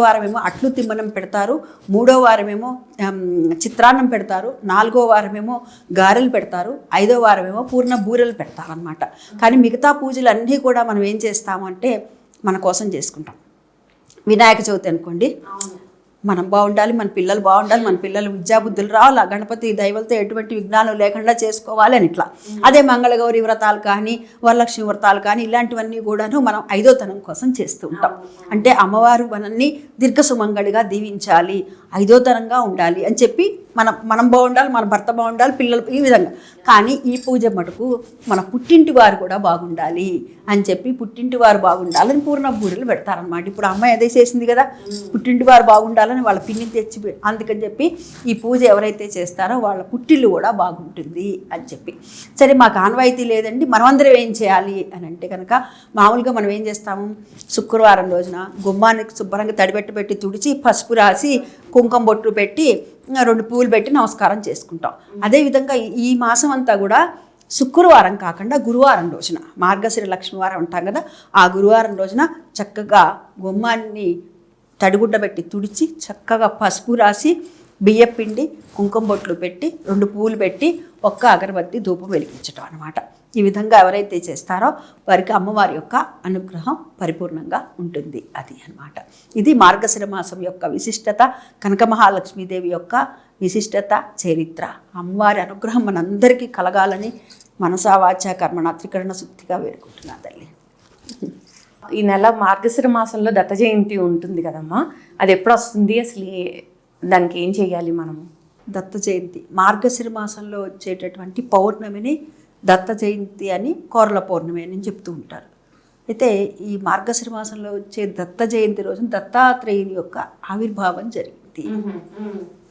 వారం ఏమో అట్లు తిమ్మనం పెడతారు, మూడో వారం ఏమో చిత్రాన్నం పెడతారు, నాలుగో వారం ఏమో గారెలు పెడతారు, ఐదో వారం ఏమో పూర్ణ బూరెలు పెడతారు అనమాట. కానీ మిగతా పూజలు అన్నీ కూడా మనం ఏం చేస్తాము అంటే మన కోసం చేసుకుంటాం. వినాయక చవితి అనుకోండి, మనం బాగుండాలి, మన పిల్లలు బాగుండాలి, మన పిల్లలు విద్యాబుద్ధులు రావాలి, గణపతి దైవలతో ఎటువంటి విఘ్నాలు లేకుండా చేసుకోవాలి అని ఇట్లా. అదే మంగళగౌరి వ్రతాలు కానీ వరలక్ష్మి వ్రతాలు కానీ ఇలాంటివన్నీ కూడాను మనం 5వ తనం కోసం చేస్తూ ఉంటాం. అంటే అమ్మవారు మనల్ని దీర్ఘసుమంగళిగా దీవించాలి, 5వ తనంగా ఉండాలి అని చెప్పి మనం బాగుండాలి, మన భర్త బాగుండాలి, పిల్లలు ఈ విధంగా. కానీ ఈ పూజ మటుకు మన పుట్టింటి వారు కూడా బాగుండాలి అని చెప్పి పుట్టింటి వారు బాగుండాలని పూర్ణ బూరెలు పెడతారనమాట. ఇప్పుడు అమ్మాయి అదే చేసింది కదా, పుట్టింటి వారు బాగుండాలని వాళ్ళ పిన్నిని తెచ్చి అందుకని చెప్పి ఈ పూజ ఎవరైతే చేస్తారో వాళ్ళ పుట్టిల్లు కూడా బాగుంటుంది అని చెప్పి. సరే మాకు ఆనవాయితీ లేదండి, మనమందరం ఏం చేయాలి అని అంటే కనుక మామూలుగా మనం ఏం చేస్తాము, శుక్రవారం రోజున గుమ్మానికి శుభ్రంగా తడిబెట్టి తుడిచి పసుపు రాసి కుంకుమ బొట్టు పెట్టి 2 పువ్వులు పెట్టి నమస్కారం చేసుకుంటాం. అదేవిధంగా ఈ మాసం అంతా కూడా శుక్రవారం కాకుండా గురువారం రోజున మార్గశిర లక్ష్మీవారం ఉంటాం కదా, ఆ గురువారం రోజున చక్కగా గుమ్మాన్ని తడిగుడ్డ పెట్టి తుడిచి చక్కగా పసుపు రాసి బియ్యపిండి కుంకుమ బొట్లు పెట్టి 2 పువ్వులు పెట్టి ఒక్క అగరబత్తి ధూపం వెలిగించటం అనమాట. ఈ విధంగా ఎవరైతే చేస్తారో వారికి అమ్మవారి యొక్క అనుగ్రహం పరిపూర్ణంగా ఉంటుంది. అది అన్నమాట. ఇది మార్గశిర మాసం యొక్క విశిష్టత, కనక మహాలక్ష్మీదేవి యొక్క విశిష్టత, చరిత్ర. అమ్మవారి అనుగ్రహం మనందరికీ కలగాలని మనసా వాచా కర్మణ త్రికరణ శుద్ధిగా వేడుకుంటున్నా తల్లి. ఈ నెల మార్గశిర మాసంలో దత్త జయంతి ఉంటుంది కదమ్మా, అది ఎప్పుడు వస్తుంది? అసలు దానికి ఏం చేయాలి మనము? దత్త జయంతి మార్గశిర మాసంలో వచ్చేటటువంటి పౌర్ణమిని దత్త జయంతి అని, కోరల పౌర్ణమి అని చెప్తూ ఉంటారు. అయితే ఈ మార్గశిర మాసంలో వచ్చే దత్త జయంతి రోజున దత్తాత్రేయుని యొక్క ఆవిర్భావం జరిగింది.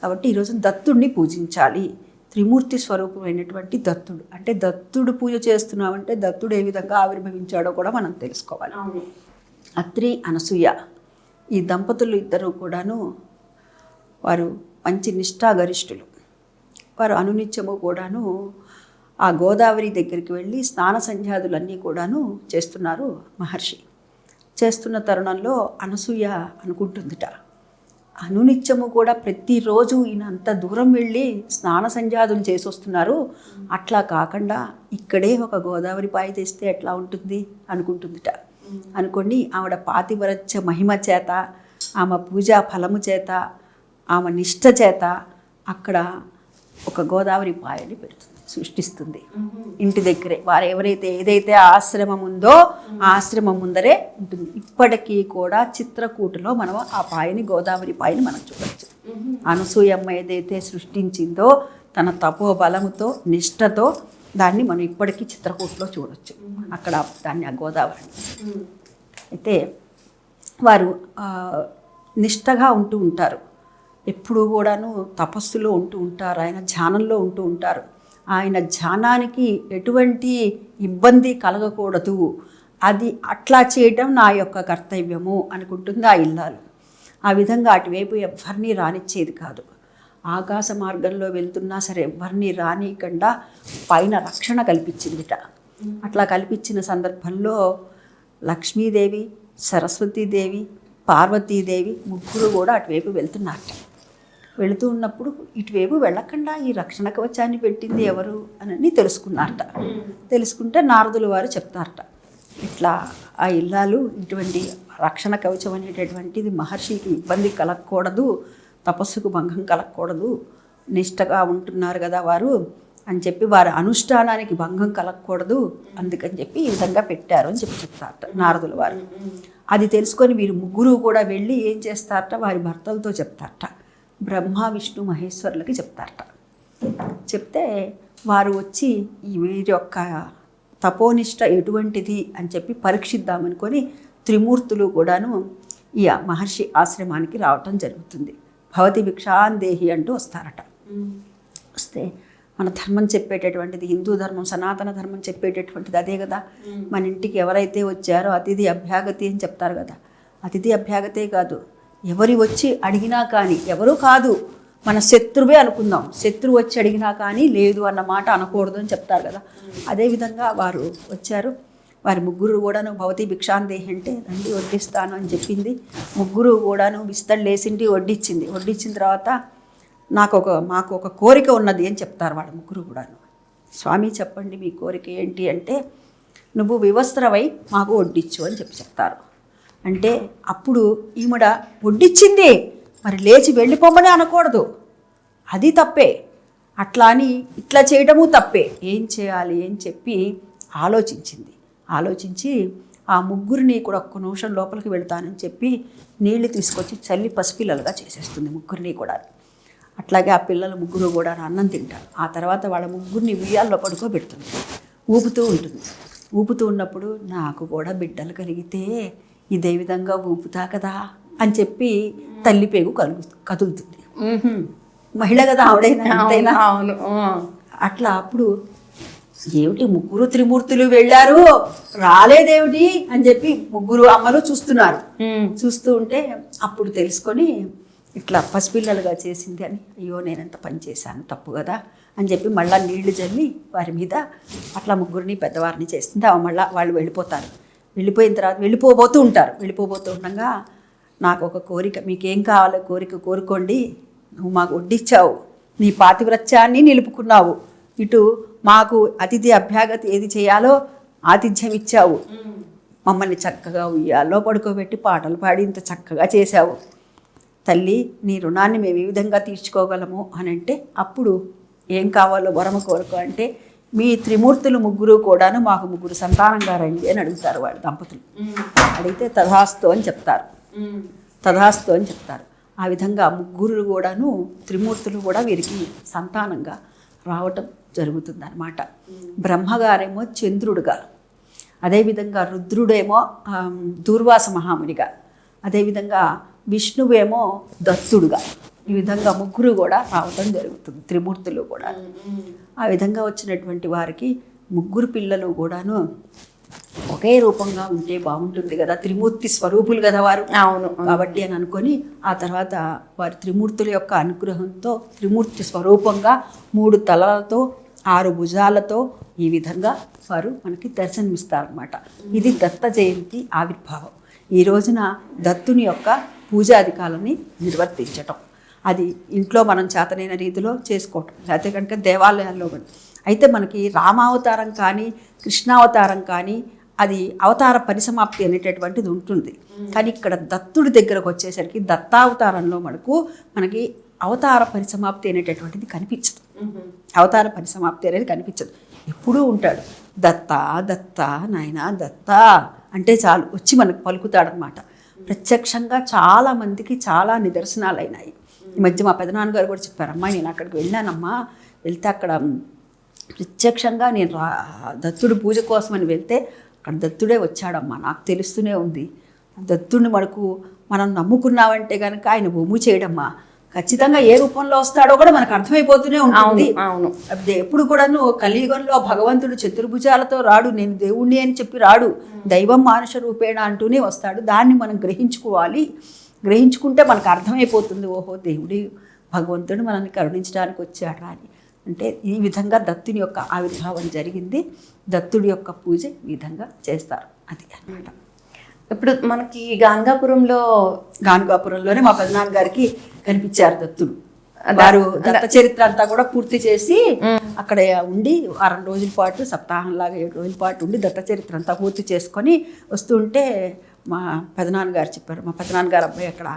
కాబట్టి ఈరోజు దత్తుడిని పూజించాలి. త్రిమూర్తి స్వరూపమైనటువంటి దత్తుడు. అంటే దత్తుడు పూజ చేస్తున్నామంటే దత్తుడు ఏ విధంగా ఆవిర్భవించాడో కూడా మనం తెలుసుకోవాలి. అత్రి అనసూయ ఈ దంపతులు ఇద్దరు కూడాను వారు మంచి నిష్ఠాగరిష్ఠులు. వారు అనునిత్యము కూడాను ఆ గోదావరి దగ్గరికి వెళ్ళి స్నాన సంధ్యాదులన్నీ కూడాను చేస్తున్నారు మహర్షి. చేస్తున్న తరుణంలో అనసూయ అనుకుంటుందిట, అనునిత్యము కూడా ప్రతిరోజు ఈయన అంత దూరం వెళ్ళి స్నాన సంధ్యాదులు చేసి వస్తున్నారు, అట్లా కాకుండా ఇక్కడే ఒక గోదావరి పాయ తెస్తే ఎట్లా ఉంటుంది అనుకుంటుందిట. అనుకోండి ఆవిడ పాతివ్రత్య మహిమ చేత, ఆమె పూజా ఫలము చేత, ఆమె నిష్ఠ చేత అక్కడ ఒక గోదావరి పాయని పెడుతుంది, సృష్టిస్తుంది ఇంటి దగ్గరే. వారు ఎవరైతే ఏదైతే ఆశ్రమం ఉందో ఆ ఆశ్రమం ముందరే ఉంటుంది. ఇప్పటికీ కూడా చిత్రకూటలో మనం ఆ పాయని, గోదావరి పాయని మనం చూడవచ్చు. అనసూయమ్మ ఏదైతే సృష్టించిందో తన తపో బలముతో నిష్ఠతో దాన్ని మనం ఇప్పటికీ చిత్రకూటలో చూడవచ్చు. అక్కడ దాన్ని ఆ గోదావరి. అయితే వారు నిష్ఠగా ఉంటూ ఉంటారు, ఎప్పుడూ కూడాను తపస్సులో ఉంటూ ఉంటారు, ఆయన ధ్యానంలో ఉంటూ ఉంటారు. ఆయన ధ్యానానికి ఎటువంటి ఇబ్బంది కలగకూడదు, అది అట్లా చేయటం నా యొక్క కర్తవ్యము అనుకుంటుంది ఆ ఇల్లాలు. ఆ విధంగా అటువైపు ఎవరిని రానిచ్చేది కాదు. ఆకాశ మార్గంలో వెళ్తున్నా సరే ఎవరిని రానికుండా పైన రక్షణ కల్పించిందిట. అట్లా కల్పించిన సందర్భంలో లక్ష్మీదేవి, సరస్వతీదేవి, పార్వతీదేవి ముగ్గురు కూడా అటువైపు వెళ్తున్నారట. వెళుతూ ఉన్నప్పుడు ఇటువైపు వెళ్ళకుండా ఈ రక్షణ కవచాన్ని పెట్టింది ఎవరు అని తెలుసుకున్నారట. తెలుసుకుంటే నారదులు వారు చెప్తారట, ఇట్లా ఆ ఇల్లాలు ఇటువంటి రక్షణ కవచం అనేటటువంటిది మహర్షికి ఇబ్బంది కలగకూడదు, తపస్సుకు భంగం కలగకూడదు, నిష్టగా ఉంటున్నారు కదా వారు అని చెప్పి వారి అనుష్ఠానానికి భంగం కలగకూడదు, అందుకని చెప్పి ఈ విధంగా పెట్టారు అని చెప్పి చెప్తారట నారదుల వారు. అది తెలుసుకొని వీరు ముగ్గురు కూడా వెళ్ళి ఏం చేస్తారట, వారి భర్తలతో చెప్తారట, బ్రహ్మ విష్ణు మహేశ్వరులకి చెప్తారట. చెప్తే వారు వచ్చి ఈ వీరి యొక్క తపోనిష్ట ఎటువంటిది అని చెప్పి పరీక్షిద్దామనుకొని త్రిమూర్తులు కూడాను ఈ మహర్షి ఆశ్రమానికి రావటం జరుగుతుంది. భవతి భిక్షాందేహి అంటూ వస్తారట. వస్తే మన ధర్మం చెప్పేటటువంటిది, హిందూ ధర్మం, సనాతన ధర్మం చెప్పేటటువంటిది అదే కదా. మన ఇంటికి ఎవరైతే వచ్చారో అతిథి అభ్యాగతి అని చెప్తారు కదా. అతిథి అభ్యాగతే కాదు, ఎవరి వచ్చి అడిగినా కానీ, ఎవరు కాదు మన శత్రువే అనుకుందాం, శత్రువు వచ్చి అడిగినా కానీ లేదు అన్న మాట అనకూడదు అని చెప్తారు కదా. అదేవిధంగా వారు వచ్చారు. వారి ముగ్గురు కూడాను భవతి భిక్షాందేహి అంటే రండి వడ్డిస్తాను అని చెప్పింది. ముగ్గురు కూడాను విస్తళ్ళేసింటి వడ్డించింది. వడ్డించిన తర్వాత మాకు ఒక కోరిక ఉన్నది అని చెప్తారు వాళ్ళ ముగ్గురు కూడాను. స్వామి చెప్పండి మీ కోరిక ఏంటి అంటే, నువ్వు వివస్త్రవై మాకు వడ్డించు అని చెప్తారు. అంటే అప్పుడు ఈమెడ వడ్డిచ్చింది, మరి లేచి వెళ్ళిపోమని అనకూడదు, అది తప్పే. అట్లా అని ఇట్లా చేయడము తప్పే. ఏం చేయాలి అని చెప్పి ఆలోచించింది. ఆలోచించి ఆ ముగ్గురిని కూడా ఒక్క నిమిషం లోపలికి వెళ్తానని చెప్పి నీళ్లు తీసుకొచ్చి చల్లి పసిపిల్లలుగా చేసేస్తుంది ముగ్గురిని కూడా. అట్లాగే ఆ పిల్లలు ముగ్గురు కూడా అన్నం తింటారు. ఆ తర్వాత వాళ్ళ ముగ్గురిని ఉయ్యాల్లో పడుకోబెడుతుంది, ఊపుతూ ఉంటుంది. ఊపుతూ ఉన్నప్పుడు నాకు కూడా బిడ్డలు కలిగితే ఇదే విధంగా ఊపుతా కదా అని చెప్పి తల్లి పేగు కదులుతుంది. మహిళ కదా ఆవిడైనా. అవును. అట్లా అప్పుడు ఏమిటి ముగ్గురు త్రిమూర్తులు వెళ్ళారు రాలేదేమిటి అని చెప్పి ముగ్గురు అమ్మలు చూస్తున్నారు. చూస్తూ ఉంటే అప్పుడు తెలుసుకొని ఇట్లా పసిపిల్లలుగా చేసింది అని, అయ్యో నేనంత పని చేశాను తప్పు కదా అని చెప్పి మళ్ళీ నీళ్లు చల్లి వారి మీద అట్లా ముగ్గురిని పెద్దవారిని చేస్తుంది. మళ్ళీ వాళ్ళు వెళ్ళిపోతారు. వెళ్ళిపోయిన తర్వాత వెళ్ళిపోబోతూ ఉండగా నాకు ఒక కోరిక, మీకేం కావాలో కోరిక కోరుకోండి, నువ్వు మాకు వడ్డిచ్చావు, నీ పాతివ్రత్యాన్ని నిలుపుకున్నావు, ఇటు మాకు అతిథి అభ్యాగతి ఏది చేయాలో ఆతిథ్యం ఇచ్చావు, మమ్మల్ని చక్కగా ఉయ్యాల్లో పడుకోబెట్టి పాటలు పాడి ఇంత చక్కగా చేశావు తల్లి, నీ రుణాన్ని మేము ఏ విధంగా తీర్చుకోగలము అని అంటే అప్పుడు ఏం కావాలో వరమ కోరుకో అంటే మీ త్రిమూర్తులు ముగ్గురు కూడాను మాకు ముగ్గురు సంతానంగా రండి అని అడుగుతారు వాళ్ళు దంపతులు. అడిగితే తథాస్తు అని చెప్తారు, తథాస్తు అని చెప్తారు. ఆ విధంగా ముగ్గురు కూడాను త్రిమూర్తులు కూడా వీరికి సంతానంగా రావటం జరుగుతుంది అన్నమాట. బ్రహ్మగారేమో చంద్రుడుగా, అదేవిధంగా రుద్రుడేమో దూర్వాస మహామునిగా, అదేవిధంగా విష్ణువేమో దత్తుడుగా, ఈ విధంగా ముగ్గురు కూడా రావటం జరుగుతుంది, త్రిమూర్తులు కూడా. ఆ విధంగా వచ్చినటువంటి వారికి ముగ్గురు పిల్లలు కూడాను ఒకే రూపంగా ఉంటే బాగుంటుంది కదా, త్రిమూర్తి స్వరూపులు కదా వారు. అవును. కాబట్టి అని అనుకొని ఆ తర్వాత వారి త్రిమూర్తుల యొక్క అనుగ్రహంతో త్రిమూర్తి స్వరూపంగా 3 తలలతో 6 భుజాలతో ఈ విధంగా వారు మనకి దర్శనమిస్తారన్నమాట. ఇది దత్త జయంతి ఆవిర్భావం. ఈ రోజున దత్తుని యొక్క పూజాధికాలని నిర్వర్తించటం, అది ఇంట్లో మనం చేతనైన రీతిలో చేసుకోవటం, లేకపోతే కనుక దేవాలయాల్లో. అయితే మనకి రామావతారం కానీ కృష్ణావతారం కానీ అది అవతార పరిసమాప్తి అనేటటువంటిది ఉంటుంది. కానీ ఇక్కడ దత్తుడి దగ్గరకు వచ్చేసరికి దత్తావతారంలో మనకి అవతార పరిసమాప్తి అనేటటువంటిది కనిపించదు. అవతార పరిసమాప్తి అనేది కనిపించదు, ఎప్పుడూ ఉంటాడు. దత్త దత్త నాయన దత్త అంటే చాలు వచ్చి మనకు పలుకుతాడనమాట. ప్రత్యక్షంగా చాలామందికి చాలా నిదర్శనాలు అయినాయి. ఈ మధ్య మా పెదనాన్నగారు కూడా చెప్పారు, అమ్మా నేను అక్కడికి వెళ్ళానమ్మా, వెళ్తే అక్కడ ప్రత్యక్షంగా నేను దత్తుడి పూజ కోసమని వెళ్తే అక్కడ దత్తుడే వచ్చాడమ్మా, నాకు తెలుస్తూనే ఉంది. దత్తుడిని మనం నమ్ముకున్నామంటే కనుక ఆయన భూమి చేయడమ్మా, ఖచ్చితంగా ఏ రూపంలో వస్తాడో కూడా మనకు అర్థమైపోతూనే ఉంటుంది. అవును. ఎప్పుడు కూడాను కలియుగంలో భగవంతుడు చతుర్భుజాలతో రాడు, నేను దేవుణ్ణి అని చెప్పి రాడు, దైవం మానుష రూపేణ అంటూనే వస్తాడు. దాన్ని మనం గ్రహించుకోవాలి, గ్రహించుకుంటే మనకు అర్థమైపోతుంది, ఓహో దేవుడి భగవంతుడు మనల్ని కరుణించడానికి వచ్చాడు అని. అంటే ఈ విధంగా దత్తుని యొక్క ఆవిర్భావం జరిగింది, దత్తుడి యొక్క పూజ ఈ విధంగా చేస్తారు, అది అన్నమాట. ఇప్పుడు మనకి గాన్గాపురంలోనే మా పెదనాన్న గారికి కనిపించారు దత్తుడు. వారు దత్త చరిత్ర అంతా కూడా పూర్తి చేసి అక్కడ ఉండి 6 రోజుల పాటు, సప్తాహంలాగా 7 రోజుల పాటు ఉండి దత్త చరిత్ర అంతా పూర్తి చేసుకొని వస్తుంటే మా పెదనాన్నగారు చెప్పారు. మా పెదనాన్నగారు అబ్బాయి అక్కడ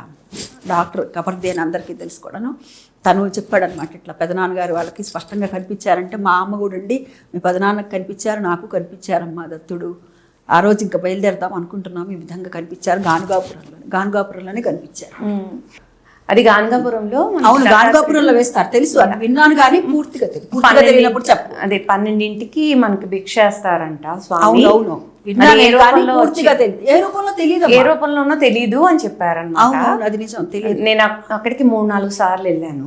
డాక్టర్ కబర్దే అని అందరికీ తెలుసుకోవడను, తను చెప్పాడనమాట, ఇట్లా పెదనాన్నగారు వాళ్ళకి స్పష్టంగా కనిపించారంటే మా అమ్మ కూడా ఉండి మీ పెదనాన్నకు కనిపించారు, నాకు కనిపించారమ్మా దత్తుడు, ఆ రోజు ఇంకా బయలుదేరదాం అనుకుంటున్నాము, ఈ విధంగా కనిపించారు. గాన్గాపురంలోనే కనిపించారు. అది గాన్గాపురంలో. అవును, గాన్గాపురంలో వేస్తారు, తెలుసు, అది విన్నాను కానీ పూర్తిగా తెలియనప్పుడు చెప్పు. అదే 12ంటికి మనకి భిక్ష వేస్తారంట స్వామి. అవును, ఏ రూపంలోనో తెలీదు అని చెప్పారన్నమాట. అది నిజం, తెలియదు. నేను అక్కడికి 3-4 సార్లు వెళ్ళాను.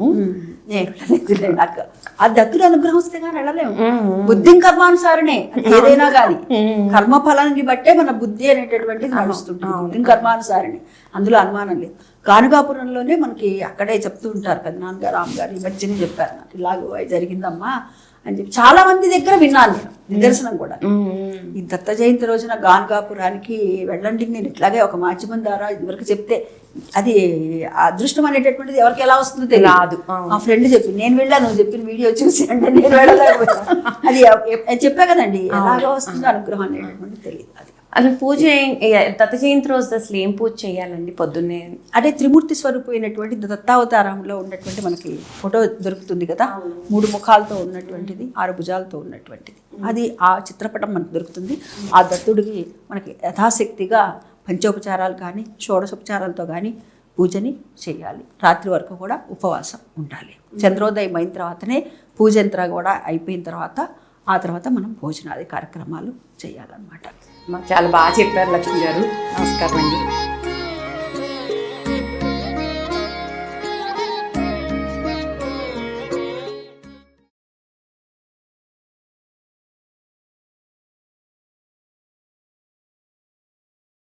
నాకు ఆ దత్తుడు అనుగ్రహం వస్తే కానీ వెళ్ళలేము. బుద్ధి కర్మానుసారనే ఏదైనా కానీ కర్మఫలాన్ని బట్టే మన బుద్ధి అనేటటువంటిది నడుస్తుంటుంది. బుద్ధి కర్మానుసారనే, అందులో అనుమానం లేదు. గానుగాపురంలోనే మనకి అక్కడే చెప్తూ ఉంటారు కదా, నాన్నగారు రామగారు ఈ మధ్యనే చెప్పారు నాకు, ఇలాగ జరిగిందమ్మా అని చెప్పి చాలా మంది దగ్గర విన్నాను నేను, నిదర్శనం కూడా. ఈ దత్త జయంతి రోజున గాన్గాపురానికి వెళ్ళండి, నేను ఇట్లాగే ఒక మాధ్యమం ద్వారా ఇదివరకు చెప్తే అది అదృష్టం అనేటటువంటిది ఎవరికి ఎలా వస్తుందో తెలియదు. మా ఫ్రెండ్ చెప్పి నేను వెళ్ళాను, నువ్వు చెప్పిన వీడియో చూసి అంటే నేను వెళ్ళలేకపోయాను. అది చెప్పా కదండి, ఎలాగో వస్తుందో అనుగ్రహం అనేటటువంటిది తెలియదు. అది అసలు పూజ దత్త జయంతి రోజు అసలు ఏం పూజ చేయాలండి పొద్దున్నే? అదే త్రిమూర్తి స్వరూపమైనటువంటి దత్తావతారంలో ఉన్నటువంటి మనకి ఫోటో దొరుకుతుంది కదా, 3 ముఖాలతో ఉన్నటువంటిది, 6 భుజాలతో ఉన్నటువంటిది, అది ఆ చిత్రపటం మనకు దొరుకుతుంది. ఆ దత్తుడికి మనకి యథాశక్తిగా పంచోపచారాలు కానీ షోడశోపచారాలతో కానీ పూజని చేయాలి. రాత్రి వరకు కూడా ఉపవాసం ఉండాలి. చంద్రోదయం అయిన తర్వాతనే పూజ అంతా కూడా అయిపోయిన తర్వాత ఆ తర్వాత మనం భోజనాది కార్యక్రమాలు చేయాలన్నమాట. మాకు చాలా బాగా చెప్పారు లక్ష్మి గారు, నమస్కారం అండి.